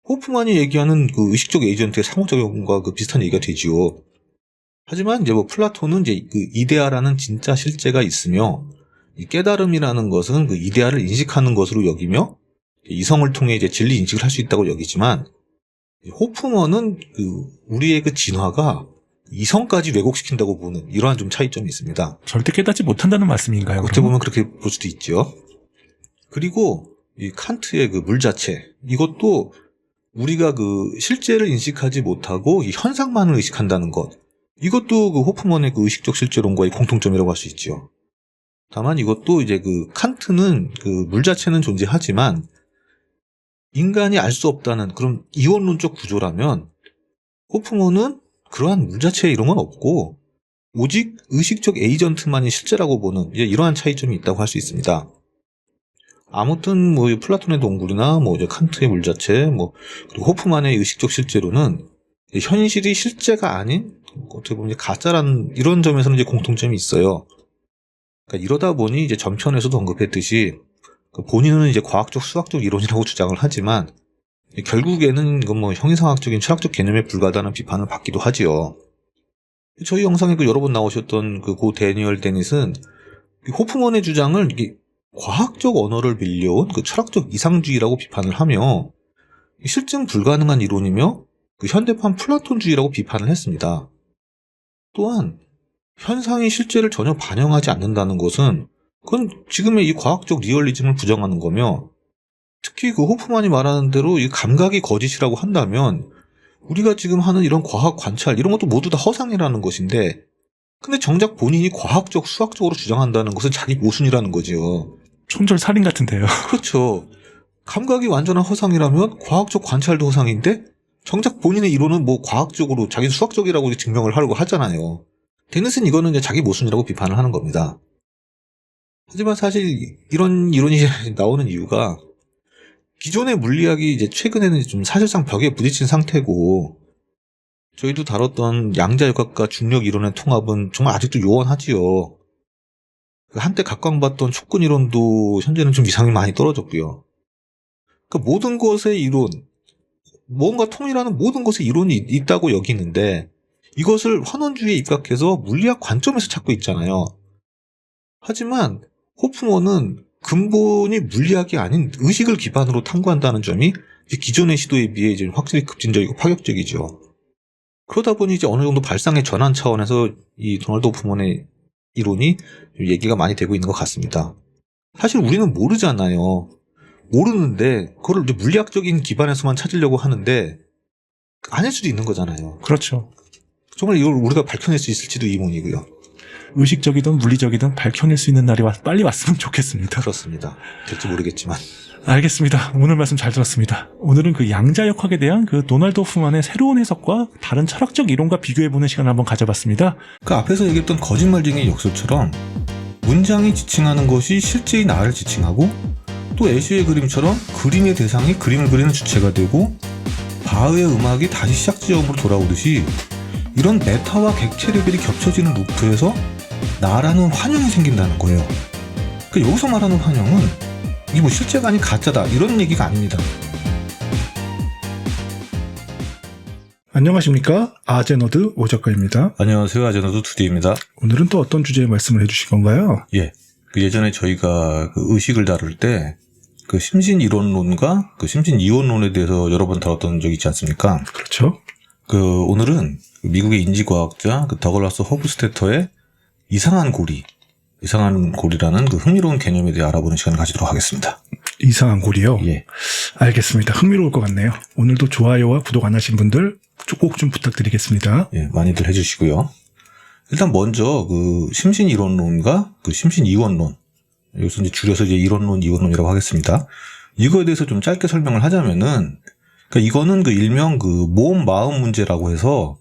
호프만이 얘기하는 그 의식적 에이전트의 상호작용과 그 비슷한 얘기가 되지요. 하지만 이제 뭐 플라톤은 이제 그 이데아라는 진짜 실제가 있으며 이 깨달음이라는 것은 그 이데아를 인식하는 것으로 여기며 이성을 통해 이제 진리 인식을 할 수 있다고 여기지만 호프먼은 그 우리의 그 진화가 이성까지 왜곡시킨다고 보는 이러한 좀 차이점이 있습니다. 절대 깨닫지 못한다는 말씀인가요? 어떻게 보면 그렇게 볼 수도 있죠. 그리고 이 칸트의 그 물 자체 이것도 우리가 그 실제를 인식하지 못하고 이 현상만을 의식한다는 것 이것도 그 호프먼의 그 의식적 실제론과의 공통점이라고 할 수 있죠. 다만 이것도 이제 그 칸트는 그 물 자체는 존재하지만 인간이 알 수 없다는 그런 이원론적 구조라면 호프먼은 그러한 물 자체에 이런 건 없고 오직 의식적 에이전트만이 실제라고 보는 이제 이러한 차이점이 있다고 할 수 있습니다. 아무튼 뭐 플라톤의 동굴이나 뭐 이제 칸트의 물 자체 뭐 그리고 호프만의 의식적 실제로는 현실이 실제가 아닌 어떻게 보면 가짜라는 이런 점에서는 이제 공통점이 있어요. 그러니까 이러다 보니 이제 전편에서도 언급했듯이 본인은 이제 과학적 수학적 이론이라고 주장을 하지만 결국에는 이건 뭐 형이상학적인 철학적 개념에 불과하다는 비판을 받기도 하지요. 저희 영상에 그 여러 번 나오셨던 그 고 데니얼 데닛은 호프먼의 주장을 이게 과학적 언어를 빌려온 그 철학적 이상주의라고 비판을 하며 실증 불가능한 이론이며 그 현대판 플라톤주의라고 비판을 했습니다. 또한 현상이 실제를 전혀 반영하지 않는다는 것은 그건 지금의 이 과학적 리얼리즘을 부정하는 거며 특히 그 호프만이 말하는 대로 이 감각이 거짓이라고 한다면 우리가 지금 하는 이런 과학 관찰 이런 것도 모두 다 허상이라는 것인데 근데 정작 본인이 과학적 수학적으로 주장한다는 것은 자기 모순이라는 거지요. 촌철 살인 같은데요. 그렇죠. 감각이 완전한 허상이라면 과학적 관찰도 허상인데 정작 본인의 이론은 뭐 과학적으로 자기 수학적이라고 증명을 하려고 하잖아요. 데닛은 이거는 이제 자기 모순이라고 비판을 하는 겁니다. 하지만 사실 이런 이론이 나오는 이유가 기존의 물리학이 이제 최근에는 좀 사실상 벽에 부딪힌 상태고 저희도 다뤘던 양자역학과 중력 이론의 통합은 정말 아직도 요원하지요. 한때 각광받던 촉근 이론도 현재는 좀 이상이 많이 떨어졌고요. 그러니까 모든 것의 이론, 뭔가 통일하는 모든 것의 이론이 있다고 여기는데 이것을 환원주의에 입각해서 물리학 관점에서 찾고 있잖아요. 하지만 호프먼은 근본이 물리학이 아닌 의식을 기반으로 탐구한다는 점이 기존의 시도에 비해 이제 확실히 급진적이고 파격적이죠. 그러다 보니 이제 어느 정도 발상의 전환 차원에서 이 도널드 호프먼의 이론이 얘기가 많이 되고 있는 것 같습니다. 사실 우리는 모르잖아요. 모르는데 그걸 이제 물리학적인 기반에서만 찾으려고 하는데 아닐 수도 있는 거잖아요. 그렇죠. 정말 이걸 우리가 밝혀낼 수 있을지도 의문이고요. 의식적이든 물리적이든 밝혀낼 수 있는 날이 빨리 왔으면 좋겠습니다. 그렇습니다. 될지 모르겠지만. 알겠습니다. 오늘 말씀 잘 들었습니다. 오늘은 그 양자역학에 대한 그 도널드 호프만의 새로운 해석과 다른 철학적 이론과 비교해보는 시간을 한번 가져봤습니다. 그 앞에서 얘기했던 거짓말쟁이 역설처럼 문장이 지칭하는 것이 실제의 나를 지칭하고 또 애쉬의 그림처럼 그림의 대상이 그림을 그리는 주체가 되고 바흐의 음악이 다시 시작 지점으로 돌아오듯이 이런 메타와 객체 레벨이 겹쳐지는 루프에서 나라는 환영이 생긴다는 거예요. 그러니까 여기서 말하는 환영은 이게 뭐 실제가 아닌 가짜다 이런 얘기가 아닙니다. 안녕하십니까? 아제너드 오 작가입니다. 안녕하세요. 아제너드 2D입니다. 오늘은 또 어떤 주제의 말씀을 해주실 건가요? 예. 그 예전에 저희가 그 의식을 다룰 때 그 심신 이론론과 그 심신 이원론에 대해서 여러 번 다뤘던 적이 있지 않습니까? 그렇죠. 그 오늘은 미국의 인지과학자 그 더글라스 호프스테터의 이상한 고리라는 그 흥미로운 개념에 대해 알아보는 시간을 가지도록 하겠습니다. 이상한 고리요? 예. 알겠습니다. 흥미로울 것 같네요. 오늘도 좋아요와 구독 안 하신 분들 꼭 좀 부탁드리겠습니다. 예, 많이들 해주시고요. 일단 먼저 그 심신 이론론과 그 심신 이원론, 여기서 이제 줄여서 이제 이론론, 이원론이라고 하겠습니다. 이거에 대해서 좀 짧게 설명을 하자면은, 그러니까 이거는 그 일명 그 몸, 마음 문제라고 해서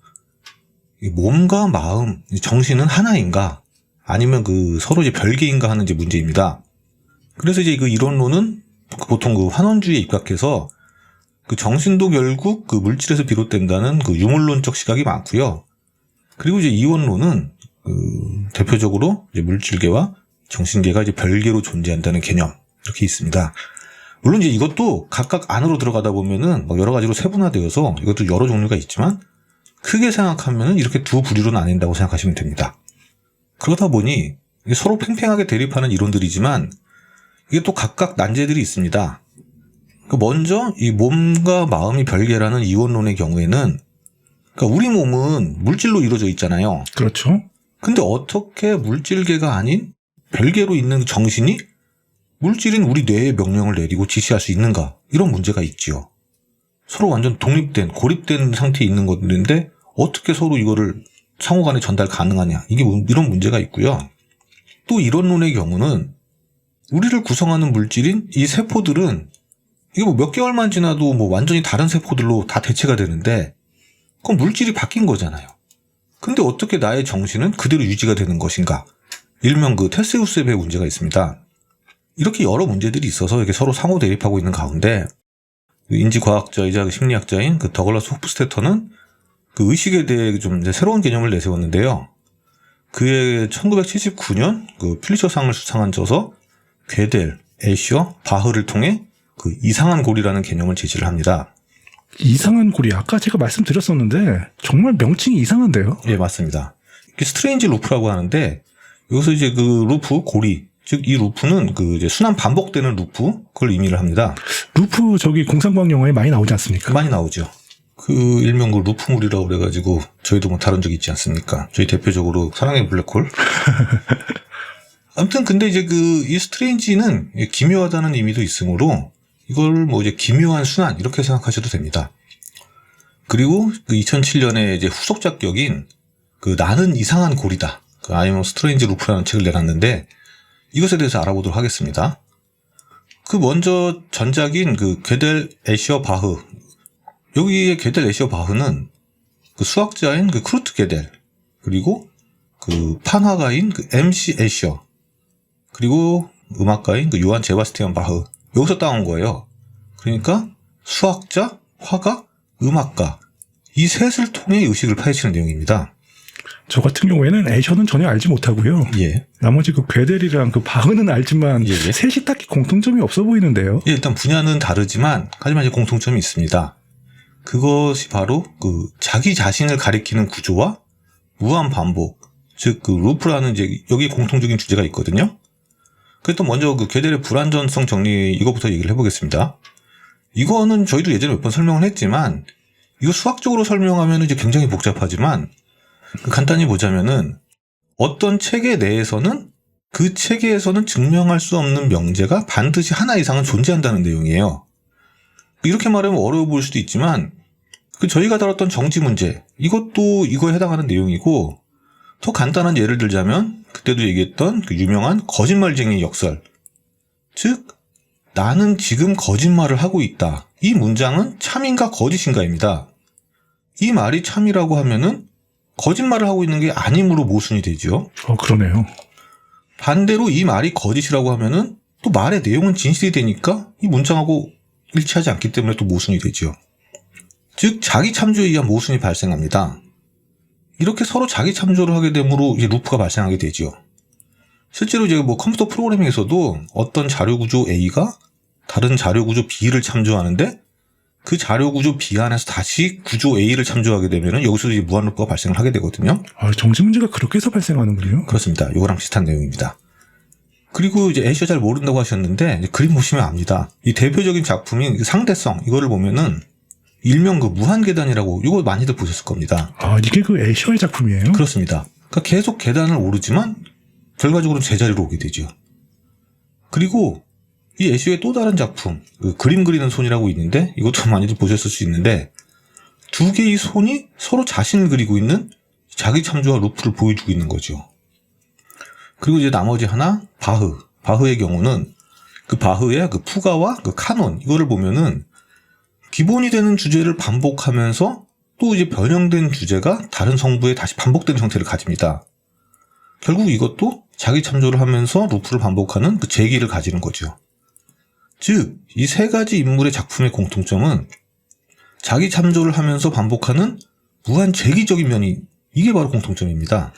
몸과 마음, 정신은 하나인가, 아니면 그 서로 이제 별개인가 하는 이제 문제입니다. 그래서 이제 그 이론론은 보통 그 환원주의에 입각해서 그 정신도 결국 그 물질에서 비롯된다는 그 유물론적 시각이 많고요. 그리고 이제 이원론은 대표적으로 이제 물질계와 정신계가 이제 별개로 존재한다는 개념 이렇게 있습니다. 물론 이제 이것도 각각 안으로 들어가다 보면은 막 여러 가지로 세분화되어서 이것도 여러 종류가 있지만 크게 생각하면은 이렇게 두 부류로 나뉜다고 생각하시면 됩니다. 그러다 보니 이게 서로 팽팽하게 대립하는 이론들이지만 이게 또 각각 난제들이 있습니다. 먼저 이 몸과 마음이 별개라는 이원론의 경우에는 그러니까 우리 몸은 물질로 이루어져 있잖아요. 그렇죠. 근데 어떻게 물질계가 아닌 별개로 있는 정신이 물질인 우리 뇌에 명령을 내리고 지시할 수 있는가? 이런 문제가 있지요. 서로 완전 독립된, 고립된 상태에 있는 것들인데 어떻게 서로 이거를 상호간에 전달 가능하냐? 이게 이런 문제가 있고요. 또 이론론의 경우는 우리를 구성하는 물질인 이 세포들은 이게 뭐 몇 개월만 지나도 뭐 완전히 다른 세포들로 다 대체가 되는데 그건 물질이 바뀐 거잖아요. 근데 어떻게 나의 정신은 그대로 유지가 되는 것인가? 일명 그 테세우스의 배 문제가 있습니다. 이렇게 여러 문제들이 있어서 이렇게 서로 상호 대립하고 있는 가운데 인지과학자이자 심리학자인 그 더글라스 호프스테터는 그 의식에 대해 좀 이제 새로운 개념을 내세웠는데요. 그의 1979년 그 필리처상을 수상한 저서 괴델, 애셔, 바흐를 통해 그 이상한 고리라는 개념을 제시를 합니다. 이상한 고리. 아까 제가 말씀드렸었는데 정말 명칭이 이상한데요. 예, 맞습니다. 이게 스트레인지 루프라고 하는데 여기서 이제 그 루프, 고리, 즉 이 루프는 그 이제 순환 반복되는 루프 그걸 의미를 합니다. 루프 저기 공상과학 영화에 많이 나오지 않습니까? 많이 나오죠. 그 일명 그 루프물이라고 그래가지고 저희도 뭐 다룬 적 있지 않습니까? 저희 대표적으로 사랑의 블랙홀. 아무튼 근데 이제 그 이 스트레인지는 기묘하다는 의미도 있으므로 이걸 뭐 이제 기묘한 순환 이렇게 생각하셔도 됩니다. 그리고 그 2007년에 이제 후속작격인 그 나는 이상한 고리다. 그 I'm a strange loop라는 책을 내놨는데 이것에 대해서 알아보도록 하겠습니다. 그 먼저 전작인 그 괴델 애셔 바흐. 여기에 괴델 애셔 바흐는 그 수학자인 그 크루트 괴델 그리고 그 판화가인 그 MC 애셔 그리고 음악가인 그 요한 제바스티안 바흐 여기서 따온 거예요. 그러니까 수학자, 화가, 음악가 이 셋을 통해 의식을 파헤치는 내용입니다. 저 같은 경우에는 애셔는 전혀 알지 못하고요. 예. 나머지 그 괴델이랑 그 바흐는 알지만 예. 셋이 딱히 공통점이 없어 보이는데요. 예, 일단 분야는 다르지만 하지만 이제 공통점이 있습니다. 그것이 바로 그 자기 자신을 가리키는 구조와 무한 반복, 즉 그 루프라는 이제 여기 공통적인 주제가 있거든요. 그래서 먼저 그 괴델의 불완전성 정리 이거부터 얘기를 해보겠습니다. 이거는 저희도 예전에 몇 번 설명을 했지만 이거 수학적으로 설명하면 이제 굉장히 복잡하지만 간단히 보자면은 어떤 체계 내에서는 그 체계에서는 증명할 수 없는 명제가 반드시 하나 이상은 존재한다는 내용이에요. 이렇게 말하면 어려워 보일 수도 있지만 그 저희가 다뤘던 정지 문제 이것도 이거에 해당하는 내용이고 더 간단한 예를 들자면 그때도 얘기했던 그 유명한 거짓말쟁이 역설 즉 나는 지금 거짓말을 하고 있다. 이 문장은 참인가 거짓인가입니다. 이 말이 참이라고 하면은 거짓말을 하고 있는 게 아님으로 모순이 되죠. 그러네요. 반대로 이 말이 거짓이라고 하면은 또 말의 내용은 진실이 되니까 이 문장하고 일치하지 않기 때문에 또 모순이 되죠. 즉 자기 참조에 의한 모순이 발생합니다. 이렇게 서로 자기 참조를 하게 되므로 이제 루프가 발생하게 되죠. 실제로 이제 뭐 컴퓨터 프로그래밍에서도 어떤 자료 구조 A가 다른 자료 구조 B를 참조하는데 그 자료 구조 B 안에서 다시 구조 A를 참조하게 되면은 여기서 이제 무한 루프가 발생을 하게 되거든요. 정지 문제가 그렇게 해서 발생하는군요. 그렇습니다. 이거랑 비슷한 내용입니다. 그리고 이제 애셔 잘 모른다고 하셨는데 이제 그림 보시면 압니다. 이 대표적인 작품인 상대성 이거를 보면은 일명 그 무한계단이라고 이거 많이들 보셨을 겁니다. 이게 그 애셔의 작품이에요? 그렇습니다. 그러니까 계속 계단을 오르지만 결과적으로 제자리로 오게 되죠. 그리고 이 애셔의 또 다른 작품 그 그림 그리는 손이라고 있는데 이것도 많이들 보셨을 수 있는데 두 개의 손이 서로 자신을 그리고 있는 자기 참조와 루프를 보여주고 있는 거죠. 그리고 이제 나머지 하나 바흐의 경우는 그 바흐의 그 푸가와 그 카논 이거를 보면은 기본이 되는 주제를 반복하면서 또 이제 변형된 주제가 다른 성부에 다시 반복된 형태를 가집니다. 결국 이것도 자기 참조를 하면서 루프를 반복하는 그 재기를 가지는 거죠. 즉, 이 세 가지 인물의 작품의 공통점은 자기 참조를 하면서 반복하는 무한 재기적인 면이 이게 바로 공통점입니다.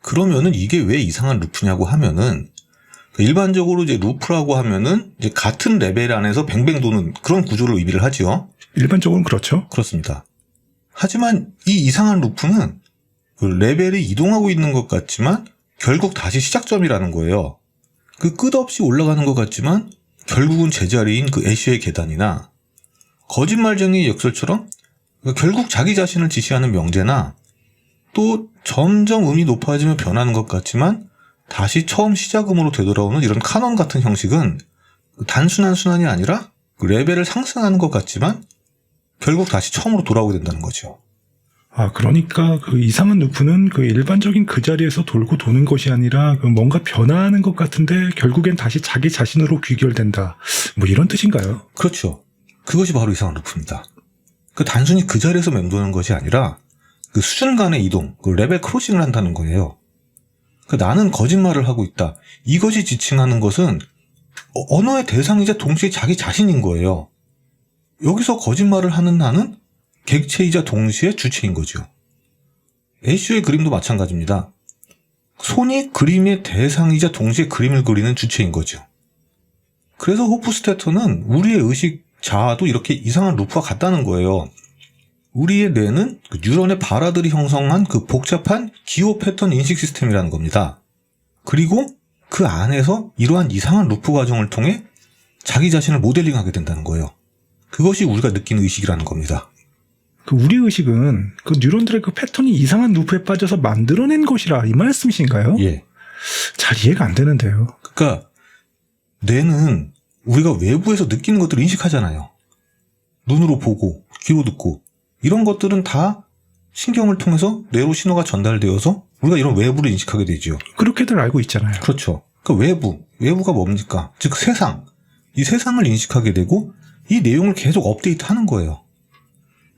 그러면은 이게 왜 이상한 루프냐고 하면은 일반적으로 이제 루프라고 하면은 이제 같은 레벨 안에서 뱅뱅 도는 그런 구조를 의미를 하지요. 일반적으로는 그렇죠. 그렇습니다. 하지만 이 이상한 루프는 그 레벨이 이동하고 있는 것 같지만 결국 다시 시작점이라는 거예요. 그 끝없이 올라가는 것 같지만 결국은 제자리인 그 애쉬의 계단이나 거짓말쟁이의 역설처럼 결국 자기 자신을 지시하는 명제나 또 점점 음이 높아지며 변하는 것 같지만 다시 처음 시작음으로 되돌아오는 이런 카논 같은 형식은 단순한 순환이 아니라 레벨을 상승하는 것 같지만 결국 다시 처음으로 돌아오게 된다는 거죠. 그러니까 그 이상한 루프는 그 일반적인 그 자리에서 돌고 도는 것이 아니라 그 뭔가 변화하는 것 같은데 결국엔 다시 자기 자신으로 귀결된다. 뭐 이런 뜻인가요? 그렇죠. 그것이 바로 이상한 루프입니다. 그 단순히 그 자리에서 맴도는 것이 아니라 그 수준 간의 이동, 그 레벨 크로싱을 한다는 거예요. 그 나는 거짓말을 하고 있다. 이것이 지칭하는 것은 언어의 대상이자 동시에 자기 자신인 거예요. 여기서 거짓말을 하는 나는 객체이자 동시에 주체인 거죠. 애쉬의 그림도 마찬가지입니다. 손이 그림의 대상이자 동시에 그림을 그리는 주체인 거죠. 그래서 호프스테터는 우리의 의식 자아도 이렇게 이상한 루프와 같다는 거예요. 우리의 뇌는 그 뉴런의 발화들이 형성한 그 복잡한 기호 패턴 인식 시스템이라는 겁니다. 그리고 그 안에서 이러한 이상한 루프 과정을 통해 자기 자신을 모델링하게 된다는 거예요. 그것이 우리가 느끼는 의식이라는 겁니다. 그 우리 의식은 그 뉴런들의 그 패턴이 이상한 루프에 빠져서 만들어낸 것이라 이 말씀이신가요? 예. 잘 이해가 안 되는데요. 그러니까 뇌는 우리가 외부에서 느끼는 것들을 인식하잖아요. 눈으로 보고 귀로 듣고 이런 것들은 다 신경을 통해서 뇌로 신호가 전달되어서 우리가 이런 외부를 인식하게 되죠. 그렇게들 알고 있잖아요. 그렇죠. 그러니까 외부가 뭡니까? 즉 세상. 이 세상을 인식하게 되고 이 내용을 계속 업데이트하는 거예요.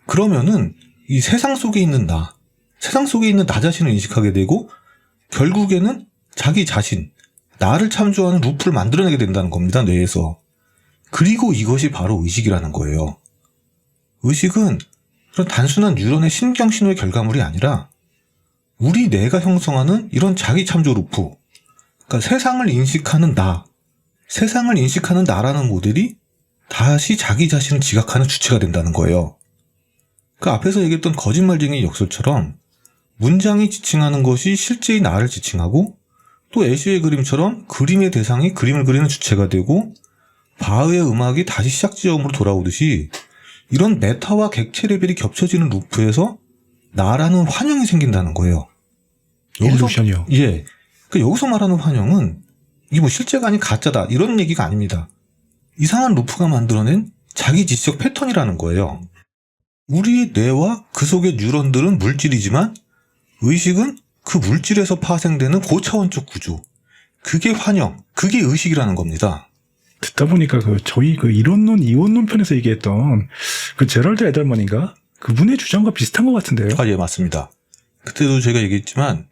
그러면은 이 세상 속에 있는 나, 세상 속에 있는 나 자신을 인식하게 되고 결국에는 자기 자신, 나를 참조하는 루프를 만들어내게 된다는 겁니다. 뇌에서. 그리고 이것이 바로 의식이라는 거예요. 의식은 그런 단순한 뉴런의 신경신호의 결과물이 아니라 우리 뇌가 형성하는 이런 자기 참조 루프, 그러니까 세상을 인식하는 나, 세상을 인식하는 나라는 모델이 다시 자기 자신을 지각하는 주체가 된다는 거예요. 그 앞에서 얘기했던 거짓말쟁이 역설처럼 문장이 지칭하는 것이 실제의 나를 지칭하고 또 애쉬의 그림처럼 그림의 대상이 그림을 그리는 주체가 되고 바흐의 음악이 다시 시작 지점으로 돌아오듯이 이런 메타와 객체 레벨이 겹쳐지는 루프에서 나라는 환영이 생긴다는 거예요. 일루션이요. 예. 그러니까 여기서 말하는 환영은 이게 뭐 실제가 아닌 가짜다 이런 얘기가 아닙니다. 이상한 루프가 만들어낸 자기 지적 패턴이라는 거예요. 우리의 뇌와 그 속의 뉴런들은 물질이지만 의식은 그 물질에서 파생되는 고차원적 구조. 그게 환영, 그게 의식이라는 겁니다. 듣다 보니까 저희 이론론, 이원론 편에서 얘기했던 그 제럴드 에덜먼인가? 그분의 주장과 비슷한 것 같은데요. 예, 맞습니다. 그때도 제가 얘기했지만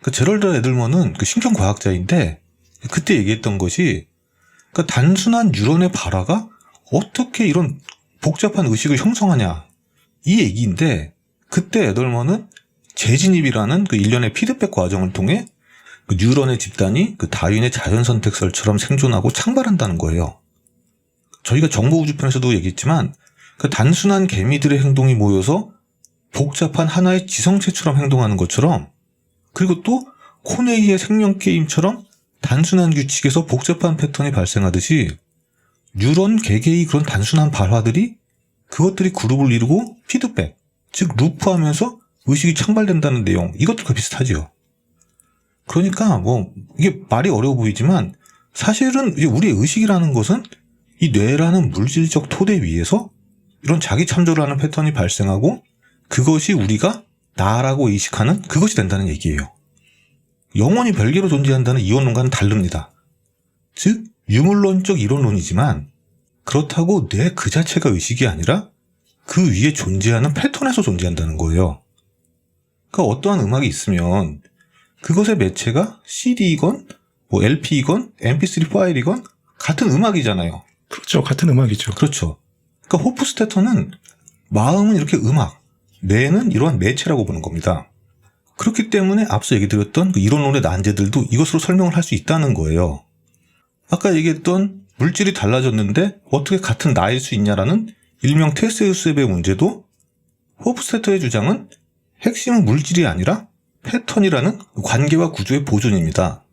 그 제럴드 에덜먼은 그 신경과학자인데 그때 얘기했던 것이 그 단순한 뉴런의 발화가 어떻게 이런 복잡한 의식을 형성하냐 이 얘기인데 그때 에덜먼은 재진입이라는 그 일련의 피드백 과정을 통해 그 뉴런의 집단이 그 다윈의 자연선택설처럼 생존하고 창발한다는 거예요. 저희가 정보우주편에서도 얘기했지만 그 단순한 개미들의 행동이 모여서 복잡한 하나의 지성체처럼 행동하는 것처럼 그리고 또 코네이의 생명게임처럼 단순한 규칙에서 복잡한 패턴이 발생하듯이 뉴런 개개의 그런 단순한 발화들이 그것들이 그룹을 이루고 피드백, 즉 루프하면서 의식이 창발된다는 내용 이것들과 비슷하지요. 그러니까 뭐 이게 말이 어려워 보이지만 사실은 이제 우리의 의식이라는 것은 이 뇌라는 물질적 토대 위에서 이런 자기 참조를 하는 패턴이 발생하고 그것이 우리가 나라고 의식하는 그것이 된다는 얘기예요. 영원히 별개로 존재한다는 이원론과는 다릅니다. 즉 유물론적 이론론이지만 그렇다고 뇌 그 자체가 의식이 아니라 그 위에 존재하는 패턴에서 존재한다는 거예요. 그러니까 어떠한 음악이 있으면 그것의 매체가 CD이건 뭐 LP이건 MP3 파일이건 같은 음악이잖아요. 그렇죠. 같은 음악이죠. 그렇죠. 그러니까 호프스태터는 마음은 이렇게 음악, 뇌는 이러한 매체라고 보는 겁니다. 그렇기 때문에 앞서 얘기 드렸던 그 이론론의 난제들도 이것으로 설명을 할 수 있다는 거예요. 아까 얘기했던 물질이 달라졌는데 어떻게 같은 나일 수 있냐라는 일명 테세우스의 문제도 호프스태터의 주장은 핵심은 물질이 아니라 패턴이라는 관계와 구조의 보존입니다.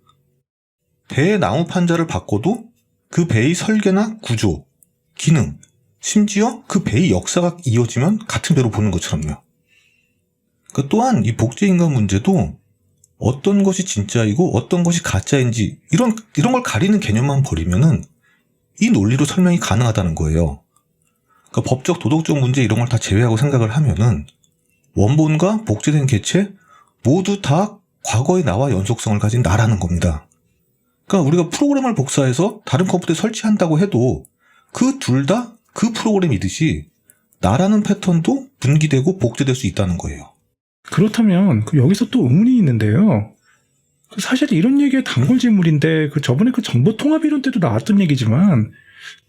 배의 나무 판자를 바꿔도 그 배의 설계나 구조, 기능, 심지어 그 배의 역사가 이어지면 같은 배로 보는 것처럼요. 또한 이 복제인간 문제도 어떤 것이 진짜이고 어떤 것이 가짜인지 이런 걸 가리는 개념만 버리면은 이 논리로 설명이 가능하다는 거예요. 그러니까 법적, 도덕적 문제 이런 걸 다 제외하고 생각을 하면은 원본과 복제된 개체 모두 다 과거의 나와 연속성을 가진 나라는 겁니다. 그러니까 우리가 프로그램을 복사해서 다른 컴퓨터에 설치한다고 해도 그 둘 다 그 프로그램이듯이 나라는 패턴도 분기되고 복제될 수 있다는 거예요. 그렇다면 여기서 또 의문이 있는데요. 사실 이런 얘기의 단골질문인데 저번에 정보통합이론 때도 나왔던 얘기지만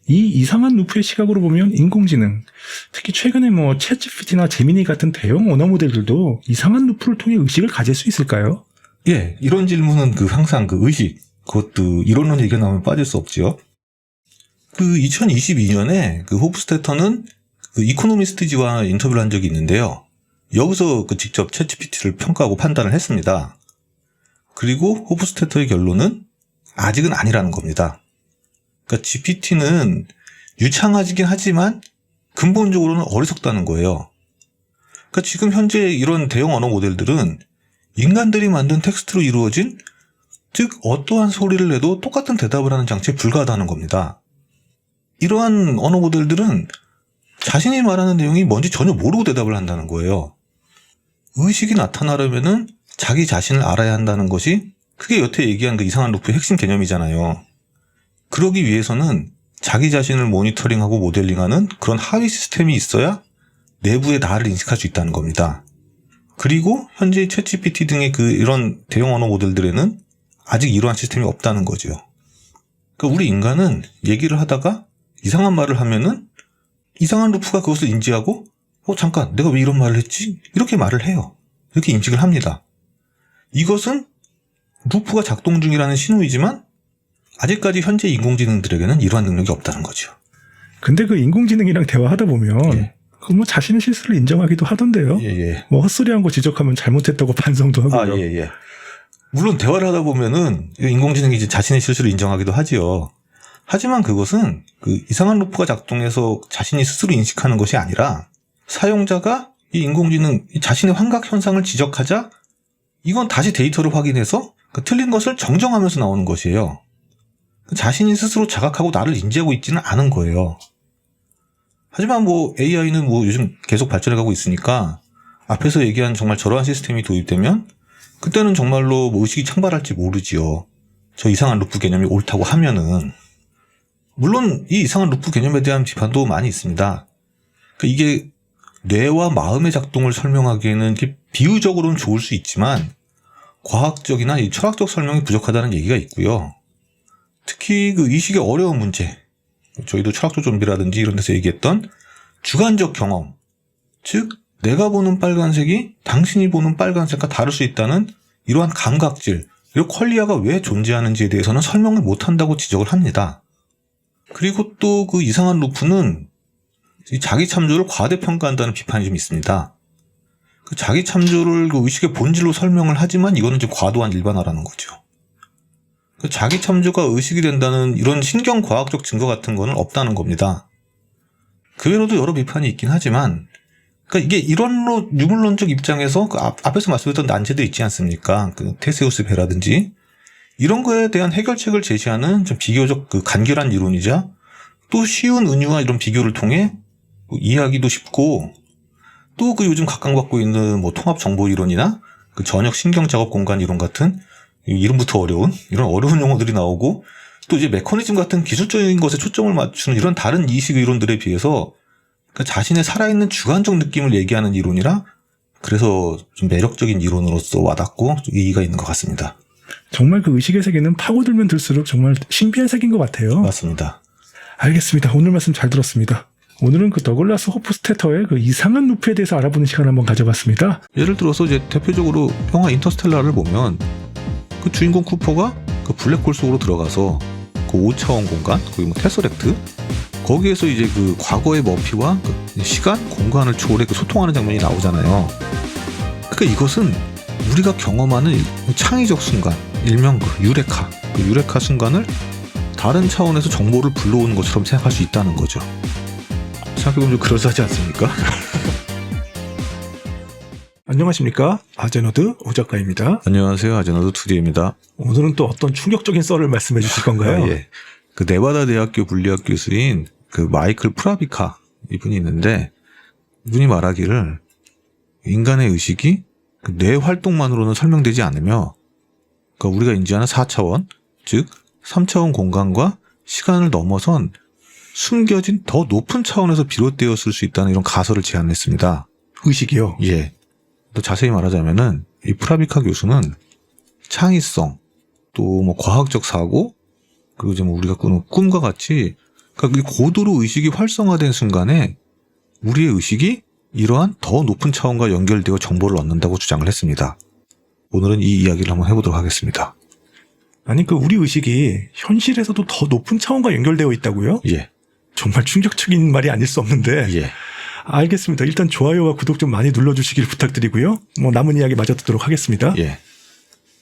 이 이상한 루프의 시각으로 보면 인공지능, 특히 최근에 챗GPT나 제미니 같은 대형 언어 모델들도 이상한 루프를 통해 의식을 가질 수 있을까요? 예, 이런 질문은 항상 의식, 그것도 이론론 얘기가 나오면 빠질 수 없지요. 2022년에 호프스태터는 이코노미스트지와 인터뷰를 한 적이 있는데요. 여기서 직접 챗GPT를 평가하고 판단을 했습니다. 그리고 호프스태터의 결론은 아직은 아니라는 겁니다. 그러니까 GPT는 유창하긴 하지만 근본적으로는 어리석다는 거예요. 그러니까 지금 현재 이런 대형 언어 모델들은 인간들이 만든 텍스트로 이루어진, 즉 어떠한 소리를 내도 똑같은 대답을 하는 장치에 불과하다는 겁니다. 이러한 언어 모델들은 자신이 말하는 내용이 뭔지 전혀 모르고 대답을 한다는 거예요. 의식이 나타나려면은 자기 자신을 알아야 한다는 것이 그게 여태 얘기한 그 이상한 루프의 핵심 개념이잖아요. 그러기 위해서는 자기 자신을 모니터링하고 모델링하는 그런 하위 시스템이 있어야 내부의 나를 인식할 수 있다는 겁니다. 그리고 현재 챗GPT 등의 이런 대형 언어 모델들에는 아직 이러한 시스템이 없다는 거죠. 그러니까 우리 인간은 얘기를 하다가 이상한 말을 하면은 이상한 루프가 그것을 인지하고 잠깐 내가 왜 이런 말을 했지? 이렇게 말을 해요. 이렇게 인식을 합니다. 이것은 루프가 작동 중이라는 신호이지만 아직까지 현재 인공지능들에게는 이러한 능력이 없다는 거죠. 근데 인공지능이랑 대화하다 보면 예. 자신의 실수를 인정하기도 하던데요. 예. 헛소리한 거 지적하면 잘못했다고 반성도 하고요. 예. 물론 대화를 하다 보면은 인공지능이 이제 자신의 실수를 인정하기도 하지요. 하지만 그것은 이상한 루프가 작동해서 자신이 스스로 인식하는 것이 아니라 사용자가 이 인공지능 자신의 환각 현상을 지적하자 이건 다시 데이터를 확인해서 틀린 것을 정정하면서 나오는 것이에요. 자신이 스스로 자각하고 나를 인지하고 있지는 않은 거예요. 하지만 AI는 요즘 계속 발전해가고 있으니까 앞에서 얘기한 정말 저러한 시스템이 도입되면 그때는 정말로 의식이 창발할지 모르지요. 저 이상한 루프 개념이 옳다고 하면은. 물론 이 이상한 루프 개념에 대한 비판도 많이 있습니다. 이게 뇌와 마음의 작동을 설명하기에는 비유적으로는 좋을 수 있지만 과학적이나 철학적 설명이 부족하다는 얘기가 있고요. 특히 의식의 어려운 문제, 저희도 철학적 좀비라든지 이런 데서 얘기했던 주관적 경험, 즉 내가 보는 빨간색이 당신이 보는 빨간색과 다를 수 있다는 이러한 감각질, 그리고 퀄리아가 왜 존재하는지에 대해서는 설명을 못한다고 지적을 합니다. 그리고 또 이상한 루프는 자기 참조를 과대평가한다는 비판이 좀 있습니다. 자기 참조를 의식의 본질로 설명을 하지만 이거는 이제 과도한 일반화라는 거죠. 자기 참조가 의식이 된다는 이런 신경과학적 증거 같은 거는 없다는 겁니다. 그 외로도 여러 비판이 있긴 하지만 이게 이론로 유물론적 입장에서 앞에서 말씀드렸던 난제도 있지 않습니까? 테세우스 배라든지 이런 거에 대한 해결책을 제시하는 좀 비교적 간결한 이론이자 또 쉬운 은유와 이런 비교를 통해 이해하기도 쉽고 또 요즘 각광받고 있는 통합 정보 이론이나 전역 신경 작업 공간 이론 같은 이름부터 어려운 이런 어려운 용어들이 나오고 또 이제 메커니즘 같은 기술적인 것에 초점을 맞추는 이런 다른 이식 이론들에 비해서 자신의 살아있는 주관적 느낌을 얘기하는 이론이라 그래서 좀 매력적인 이론으로서 와닿고 좀 의의가 있는 것 같습니다. 정말 그 의식의 세계는 파고들면 들수록 정말 신비한 세계인 것 같아요. 맞습니다. 알겠습니다. 오늘 말씀 잘 들었습니다. 오늘은 그 더글라스 호프스테터의 그 이상한 루프에 대해서 알아보는 시간을 한번 가져봤습니다. 예를 들어서 이제 대표적으로 영화 인터스텔라를 보면 그 주인공 쿠퍼가 그 블랙홀 속으로 들어가서 그 5차원 공간, 거기 뭐 테서렉트, 거기에서 이제 그 과거의 머피와 그 시간, 공간을 초월해 그 소통하는 장면이 나오잖아요. 그러니까 이것은 우리가 경험하는 창의적 순간, 일명 그 유레카 순간을 다른 차원에서 정보를 불러오는 것처럼 생각할 수 있다는 거죠. 생각해보면 좀 그럴싸하지 않습니까? 안녕하십니까? 아제너드 오 작가입니다. 안녕하세요. 아제너드 2D입니다. 오늘은 또 어떤 충격적인 썰을 말씀해 주실 건가요? 예. 그 네바다 대학교 물리학 교수인 그 마이클 프라비카 이분이 있는데, 이분이 말하기를 인간의 의식이 그 뇌 활동만으로는 설명되지 않으며, 그러니까 우리가 인지하는 4차원, 즉 3차원 공간과 시간을 넘어선 숨겨진 더 높은 차원에서 비롯되었을 수 있다는 이런 가설을 제안했습니다. 의식이요? 예. 더 자세히 말하자면은 이 프라비카 교수는 창의성, 또 뭐 과학적 사고, 그리고 이제 뭐 우리가 꾸는 꿈과 같이, 그러니까 고도로 의식이 활성화된 순간에 우리의 의식이 이러한 더 높은 차원과 연결되어 정보를 얻는다고 주장을 했습니다. 오늘은 이 이야기를 한번 해보도록 하겠습니다. 아니 그 우리 의식이 현실에서도 더 높은 차원과 연결되어 있다고요? 예. 정말 정말 충격적인 말이 아닐 수 없는데. 예. 알겠습니다. 일단 좋아요와 구독 좀 많이 눌러주시길 부탁드리고요. 뭐 남은 이야기 마저 듣도록 하겠습니다. 예.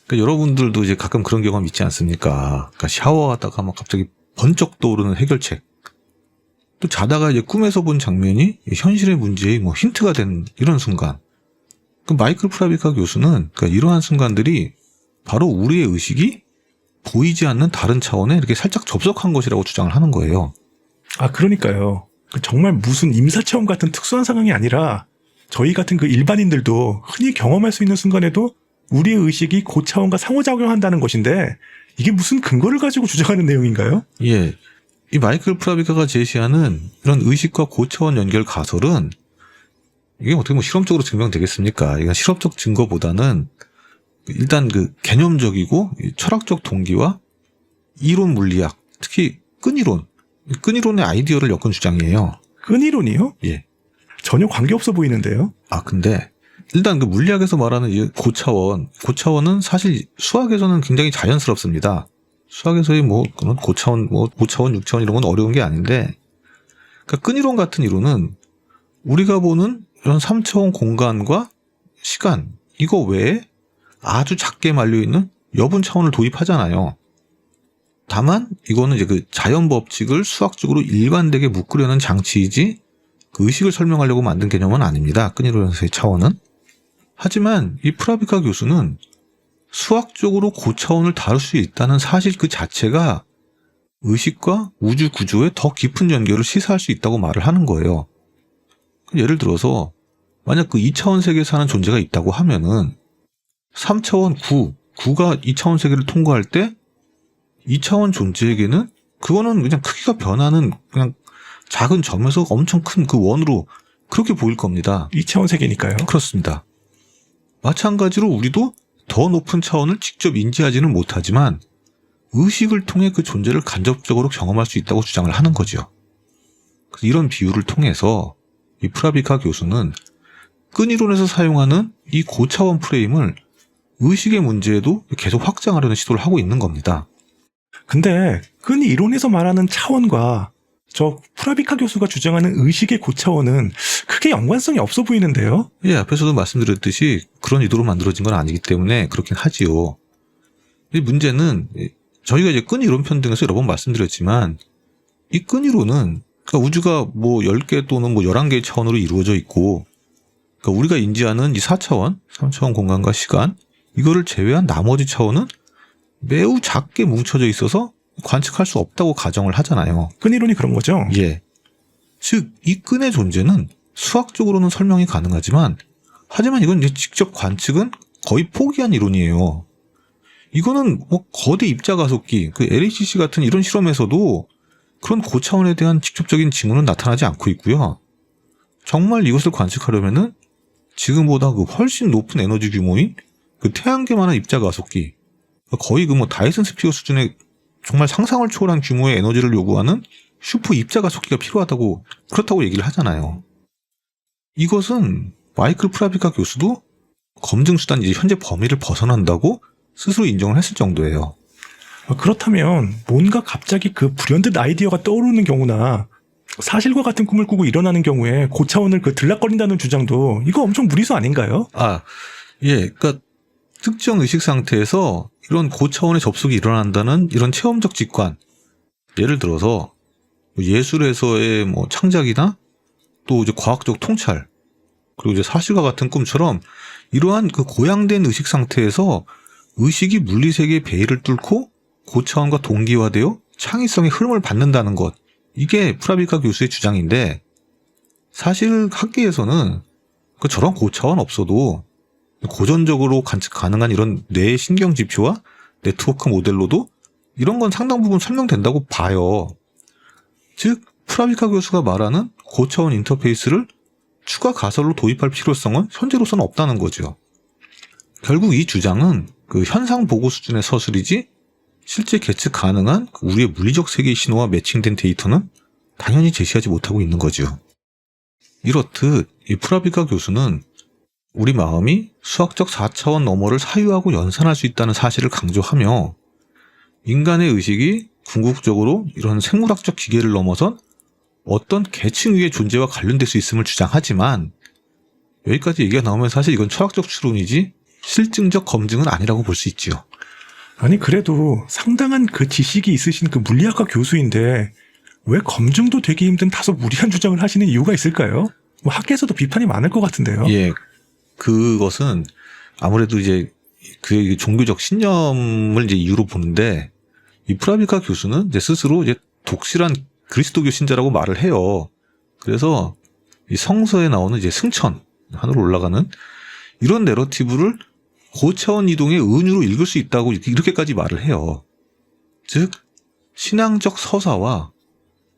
그러니까 여러분들도 이제 가끔 그런 경험 있지 않습니까? 그러니까 샤워하다가 막 갑자기 번쩍 떠오르는 해결책. 또 자다가 이제 꿈에서 본 장면이 현실의 문제의 뭐 힌트가 된 이런 순간. 그 마이클 프라비카 교수는 그러니까 이러한 순간들이 바로 우리의 의식이 보이지 않는 다른 차원에 이렇게 살짝 접속한 것이라고 주장을 하는 거예요. 아 그러니까요. 정말 무슨 임사체험 같은 특수한 상황이 아니라 저희 같은 그 일반인들도 흔히 경험할 수 있는 순간에도 우리의 의식이 고차원과 상호작용한다는 것인데 이게 무슨 근거를 가지고 주장하는 내용인가요? 예. 이 마이클 프라비카가 제시하는 이런 의식과 고차원 연결 가설은 이게 어떻게 뭐 실험적으로 증명되겠습니까? 이건 실험적 증거보다는 일단 그 개념적이고 철학적 동기와 이론 물리학, 특히 끈이론의 아이디어를 엮은 주장이에요. 끈이론이요? 예. 전혀 관계없어 보이는데요. 아, 근데 일단 그 물리학에서 말하는 이 고차원은 사실 수학에서는 굉장히 자연스럽습니다. 수학에서의 뭐 그런 고차원, 뭐 5차원, 6차원 이런 건 어려운 게 아닌데, 그러니까 끈이론 같은 이론은 우리가 보는 이런 3차원 공간과 시간 이거 외에 아주 작게 말려 있는 여분 차원을 도입하잖아요. 다만 이거는 이제 그 자연 법칙을 수학적으로 일관되게 묶으려는 장치이지 그 의식을 설명하려고 만든 개념은 아닙니다. 끈이론에서의 차원은. 하지만 이 프라비카 교수는 수학적으로 고차원을 다룰 수 있다는 사실 그 자체가 의식과 우주 구조의 더 깊은 연결을 시사할 수 있다고 말을 하는 거예요. 예를 들어서 만약 그 2차원 세계에 사는 존재가 있다고 하면은 3차원 9가 2차원 세계를 통과할 때 2차원 존재에게는 그거는 그냥 크기가 변하는 그냥 작은 점에서 엄청 큰 그 원으로 그렇게 보일 겁니다. 2차원 세계니까요. 그렇습니다. 마찬가지로 우리도 더 높은 차원을 직접 인지하지는 못하지만 의식을 통해 그 존재를 간접적으로 경험할 수 있다고 주장을 하는 거죠. 그래서 이런 비유를 통해서 이 프라비카 교수는 끈이론에서 사용하는 이 고차원 프레임을 의식의 문제에도 계속 확장하려는 시도를 하고 있는 겁니다. 근데 끈이 이론에서 말하는 차원과 저 프라비카 교수가 주장하는 의식의 고차원은 크게 연관성이 없어 보이는데요. 예, 앞에서도 말씀드렸듯이 그런 의도로 만들어진 건 아니기 때문에 그렇긴 하지요. 이 문제는 저희가 이제 끈 이론 편 등에서 여러 번 말씀드렸지만 이 끈 이론은 그러니까 우주가 뭐 10개 또는 뭐 11개의 차원으로 이루어져 있고 그러니까 우리가 인지하는 이 4차원, 3차원 공간과 시간 이거를 제외한 나머지 차원은 매우 작게 뭉쳐져 있어서 관측할 수 없다고 가정을 하잖아요. 끈 이론이 그런 거죠. 예. 즉, 이 끈의 존재는 수학적으로는 설명이 가능하지만 하지만 이건 이제 직접 관측은 거의 포기한 이론이에요. 이거는 뭐 거대 입자가속기, 그 LHC 같은 이런 실험에서도 그런 고차원에 대한 직접적인 징후는 나타나지 않고 있고요. 정말 이것을 관측하려면은 지금보다 그 훨씬 높은 에너지 규모인 그 태양계만한 입자 가속기, 거의 그 뭐 다이슨 스피어 수준의 정말 상상을 초월한 규모의 에너지를 요구하는 슈퍼 입자 가속기가 필요하다고, 그렇다고 얘기를 하잖아요. 이것은 마이클 프라비카 교수도 검증 수단 이제 현재 범위를 벗어난다고 스스로 인정을 했을 정도예요. 그렇다면 뭔가 갑자기 그 불현듯 아이디어가 떠오르는 경우나 사실과 같은 꿈을 꾸고 일어나는 경우에 고차원을 그 들락거린다는 주장도 이거 엄청 무리수 아닌가요? 예. 그러니까 특정 의식 상태에서 이런 고차원의 접속이 일어난다는 이런 체험적 직관. 예를 들어서 예술에서의 뭐 창작이나 또 이제 과학적 통찰, 그리고 이제 사실과 같은 꿈처럼 이러한 그 고양된 의식 상태에서 의식이 물리세계의 베일을 뚫고 고차원과 동기화되어 창의성의 흐름을 받는다는 것. 이게 프라비카 교수의 주장인데, 사실 학계에서는 그 저런 고차원 없어도 고전적으로 관측 가능한 이런 뇌의 신경 지표와 네트워크 모델로도 이런 건 상당 부분 설명된다고 봐요. 즉 프라비카 교수가 말하는 고차원 인터페이스를 추가 가설로 도입할 필요성은 현재로서는 없다는 거죠. 결국 이 주장은 그 현상 보고 수준의 서술이지 실제 계측 가능한 우리의 물리적 세계의 신호와 매칭된 데이터는 당연히 제시하지 못하고 있는 거죠. 이렇듯 이 프라비카 교수는 우리 마음이 수학적 4차원 너머를 사유하고 연산할 수 있다는 사실을 강조하며, 인간의 의식이 궁극적으로 이런 생물학적 기계를 넘어선 어떤 계층 위의 존재와 관련될 수 있음을 주장하지만, 여기까지 얘기가 나오면 사실 이건 철학적 추론이지 실증적 검증은 아니라고 볼 수 있지요. 아니 그래도 상당한 그 지식이 있으신 그 물리학과 교수인데 왜 검증도 되기 힘든 다소 무리한 주장을 하시는 이유가 있을까요? 뭐 학계에서도 비판이 많을 것 같은데요. 예, 그것은 아무래도 이제 그의 종교적 신념을 이제 이유로 보는데, 이 프라비카 교수는 이제 스스로 이제 독실한 그리스도교 신자라고 말을 해요. 그래서 이 성서에 나오는 이제 승천, 하늘로 올라가는 이런 내러티브를 고차원 이동의 은유로 읽을 수 있다고 이렇게까지 말을 해요. 즉 신앙적 서사와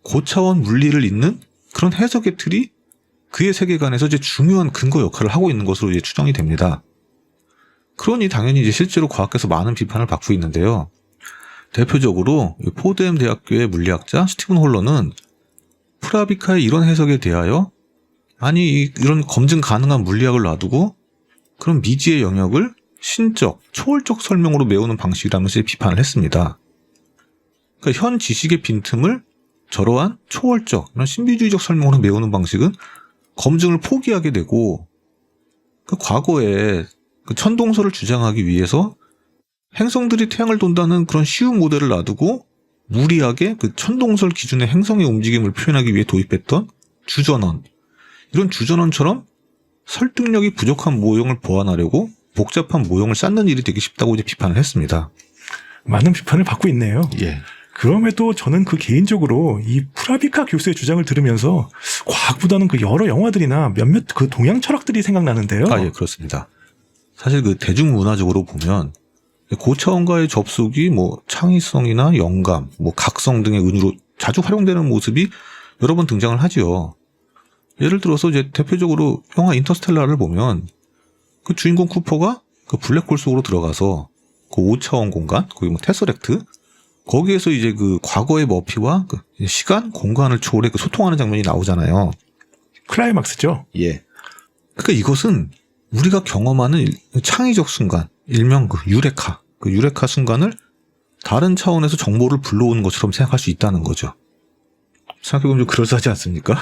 고차원 물리를 잇는 그런 해석의 틀이 그의 세계관에서 이제 중요한 근거 역할을 하고 있는 것으로 이제 추정이 됩니다. 그러니 당연히 이제 실제로 과학계에서 많은 비판을 받고 있는데요. 대표적으로 포드햄 대학교의 물리학자 스티븐 홀러는 프라비카의 이런 해석에 대하여, 아니 이런 검증 가능한 물리학을 놔두고 그런 미지의 영역을 신적, 초월적 설명으로 메우는 방식이라면서 비판을 했습니다. 그러니까 현 지식의 빈틈을 저러한 초월적, 이런 신비주의적 설명으로 메우는 방식은 검증을 포기하게 되고, 그 과거에 그 천동설을 주장하기 위해서 행성들이 태양을 돈다는 그런 쉬운 모델을 놔두고 무리하게 그 천동설 기준의 행성의 움직임을 표현하기 위해 도입했던 주전원, 이런 주전원처럼 설득력이 부족한 모형을 보완하려고 복잡한 모형을 쌓는 일이 되기 쉽다고 이제 비판을 했습니다. 많은 비판을 받고 있네요. 예. 그럼에도 저는 그 개인적으로 이 프라비카 교수의 주장을 들으면서 과학보다는 그 여러 영화들이나 몇몇 그 동양 철학들이 생각나는데요. 예, 그렇습니다. 사실 그 대중문화적으로 보면 고차원과의 접속이 뭐 창의성이나 영감, 뭐 각성 등의 은유로 자주 활용되는 모습이 여러 번 등장을 하지요. 예를 들어서 이제 대표적으로 영화 인터스텔라를 보면 그 주인공 쿠퍼가 그 블랙홀 속으로 들어가서 그 5차원 공간, 거기 뭐 테서렉트, 거기에서 이제 그 과거의 머피와 그 시간, 공간을 초월해 그 소통하는 장면이 나오잖아요. 클라이막스죠. 예. 그러니까 이것은 우리가 경험하는 창의적 순간, 일명 그 유레카 순간을 다른 차원에서 정보를 불러오는 것처럼 생각할 수 있다는 거죠. 생각해보면 좀 그럴싸하지 않습니까?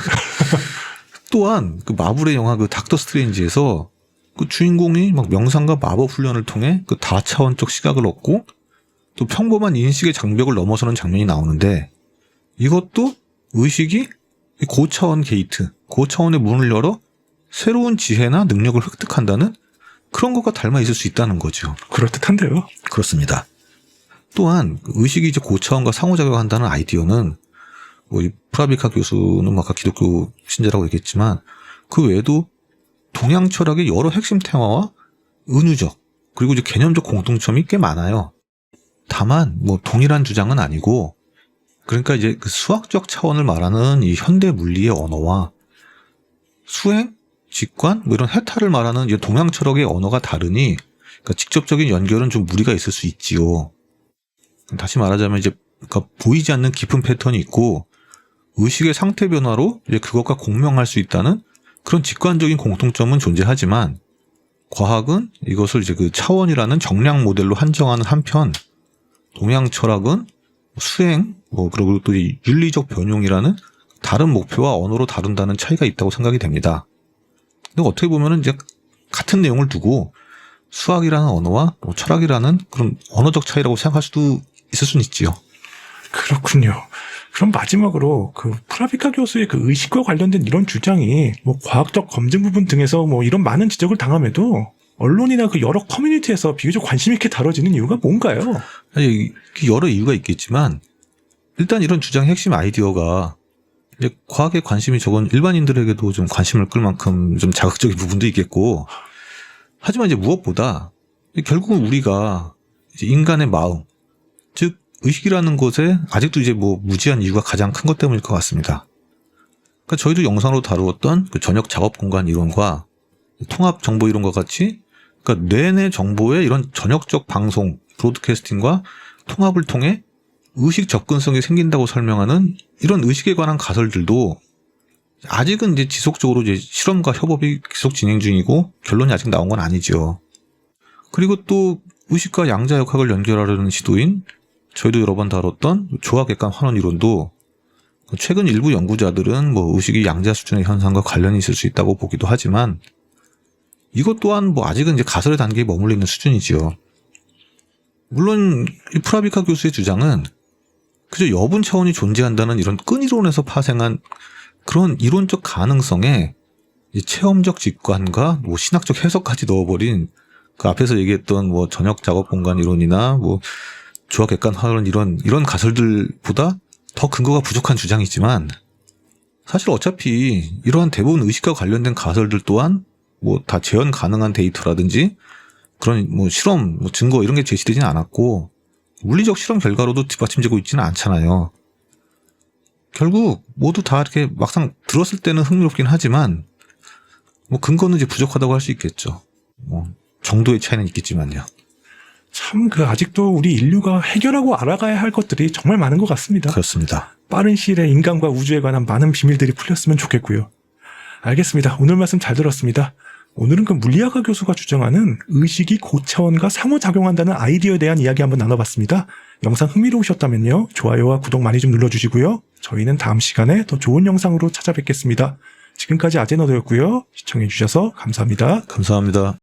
또한 그 마블의 영화 그 닥터 스트레인지에서 그 주인공이 막 명상과 마법 훈련을 통해 그 다차원적 시각을 얻고 또 평범한 인식의 장벽을 넘어서는 장면이 나오는데, 이것도 의식이 고차원 게이트, 고차원의 문을 열어 새로운 지혜나 능력을 획득한다는 그런 것과 닮아 있을 수 있다는 거죠. 그럴듯한데요. 그렇습니다. 또한 의식이 이제 고차원과 상호작용한다는 아이디어는 뭐 이 프라비카 교수는 아까 기독교 신자라고 얘기했지만 그 외에도 동양 철학의 여러 핵심 테마와 은유적 그리고 이제 개념적 공통점이 꽤 많아요. 다만 뭐 동일한 주장은 아니고, 그러니까 이제 그 수학적 차원을 말하는 이 현대 물리의 언어와 수행, 직관, 뭐 이런 해탈을 말하는 이제 동양 철학의 언어가 다르니 그러니까 직접적인 연결은 좀 무리가 있을 수 있지요. 다시 말하자면 이제 그러니까 보이지 않는 깊은 패턴이 있고 의식의 상태 변화로 이제 그것과 공명할 수 있다는 그런 직관적인 공통점은 존재하지만 과학은 이것을 이제 그 차원이라는 정량 모델로 한정하는 한편 동양 철학은 수행, 그리고 또 윤리적 변용이라는 다른 목표와 언어로 다룬다는 차이가 있다고 생각이 됩니다. 근데 어떻게 보면은 이제 같은 내용을 두고 수학이라는 언어와 철학이라는 그런 언어적 차이라고 생각할 수도 있을 수는 있지요. 그렇군요. 그럼 마지막으로 그 프라비카 교수의 그 의식과 관련된 이런 주장이 뭐 과학적 검증 부분 등에서 뭐 이런 많은 지적을 당함에도 언론이나 그 여러 커뮤니티에서 비교적 관심 있게 다뤄지는 이유가 뭔가요? 아니, 여러 이유가 있겠지만 일단 이런 주장의 핵심 아이디어가 이제 과학에 관심이 적은 일반인들에게도 좀 관심을 끌 만큼 좀 자극적인 부분도 있겠고, 하지만 이제 무엇보다 결국은 우리가 이제 인간의 마음, 즉 의식이라는 것에 아직도 이제 뭐 무지한 이유가 가장 큰 것 때문일 것 같습니다. 그러니까 저희도 영상으로 다루었던 그 전역 작업 공간 이론과 통합 정보 이론과 같이 그러니까 뇌내 정보의 이런 전역적 방송, 브로드캐스팅과 통합을 통해 의식 접근성이 생긴다고 설명하는 이런 의식에 관한 가설들도 아직은 이제 지속적으로 이제 실험과 협업이 계속 진행 중이고 결론이 아직 나온 건 아니죠. 그리고 또 의식과 양자역학을 연결하려는 시도인 저희도 여러 번 다뤘던 조화객관 환원 이론도 최근 일부 연구자들은 뭐 의식이 양자 수준의 현상과 관련이 있을 수 있다고 보기도 하지만 이것 또한 뭐 아직은 이제 가설의 단계에 머물러 있는 수준이지요. 물론 이 프라비카 교수의 주장은 그저 여분 차원이 존재한다는 이런 끈이론에서 파생한 그런 이론적 가능성에 체험적 직관과 뭐 신학적 해석까지 넣어버린 그 앞에서 얘기했던 뭐 전역 작업 공간 이론이나 뭐 조화 객관 환원 이런 가설들보다 더 근거가 부족한 주장이지만 사실 어차피 이러한 대부분 의식과 관련된 가설들 또한 뭐 다 재현 가능한 데이터라든지 그런 뭐 실험, 뭐 증거 이런 게 제시되지는 않았고 물리적 실험 결과로도 뒷받침되고 있지는 않잖아요. 결국 모두 다 이렇게 막상 들었을 때는 흥미롭긴 하지만 뭐 근거는 이제 부족하다고 할 수 있겠죠. 뭐 정도의 차이는 있겠지만요. 참 그 아직도 우리 인류가 해결하고 알아가야 할 것들이 정말 많은 것 같습니다. 그렇습니다. 빠른 시일에 인간과 우주에 관한 많은 비밀들이 풀렸으면 좋겠고요. 알겠습니다. 오늘 말씀 잘 들었습니다. 오늘은 그 물리학과 교수가 주장하는 의식이 고차원과 상호작용한다는 아이디어에 대한 이야기 한번 나눠봤습니다. 영상 흥미로우셨다면요. 좋아요와 구독 많이 좀 눌러주시고요. 저희는 다음 시간에 더 좋은 영상으로 찾아뵙겠습니다. 지금까지 아제너드였고요. 시청해주셔서 감사합니다. 감사합니다.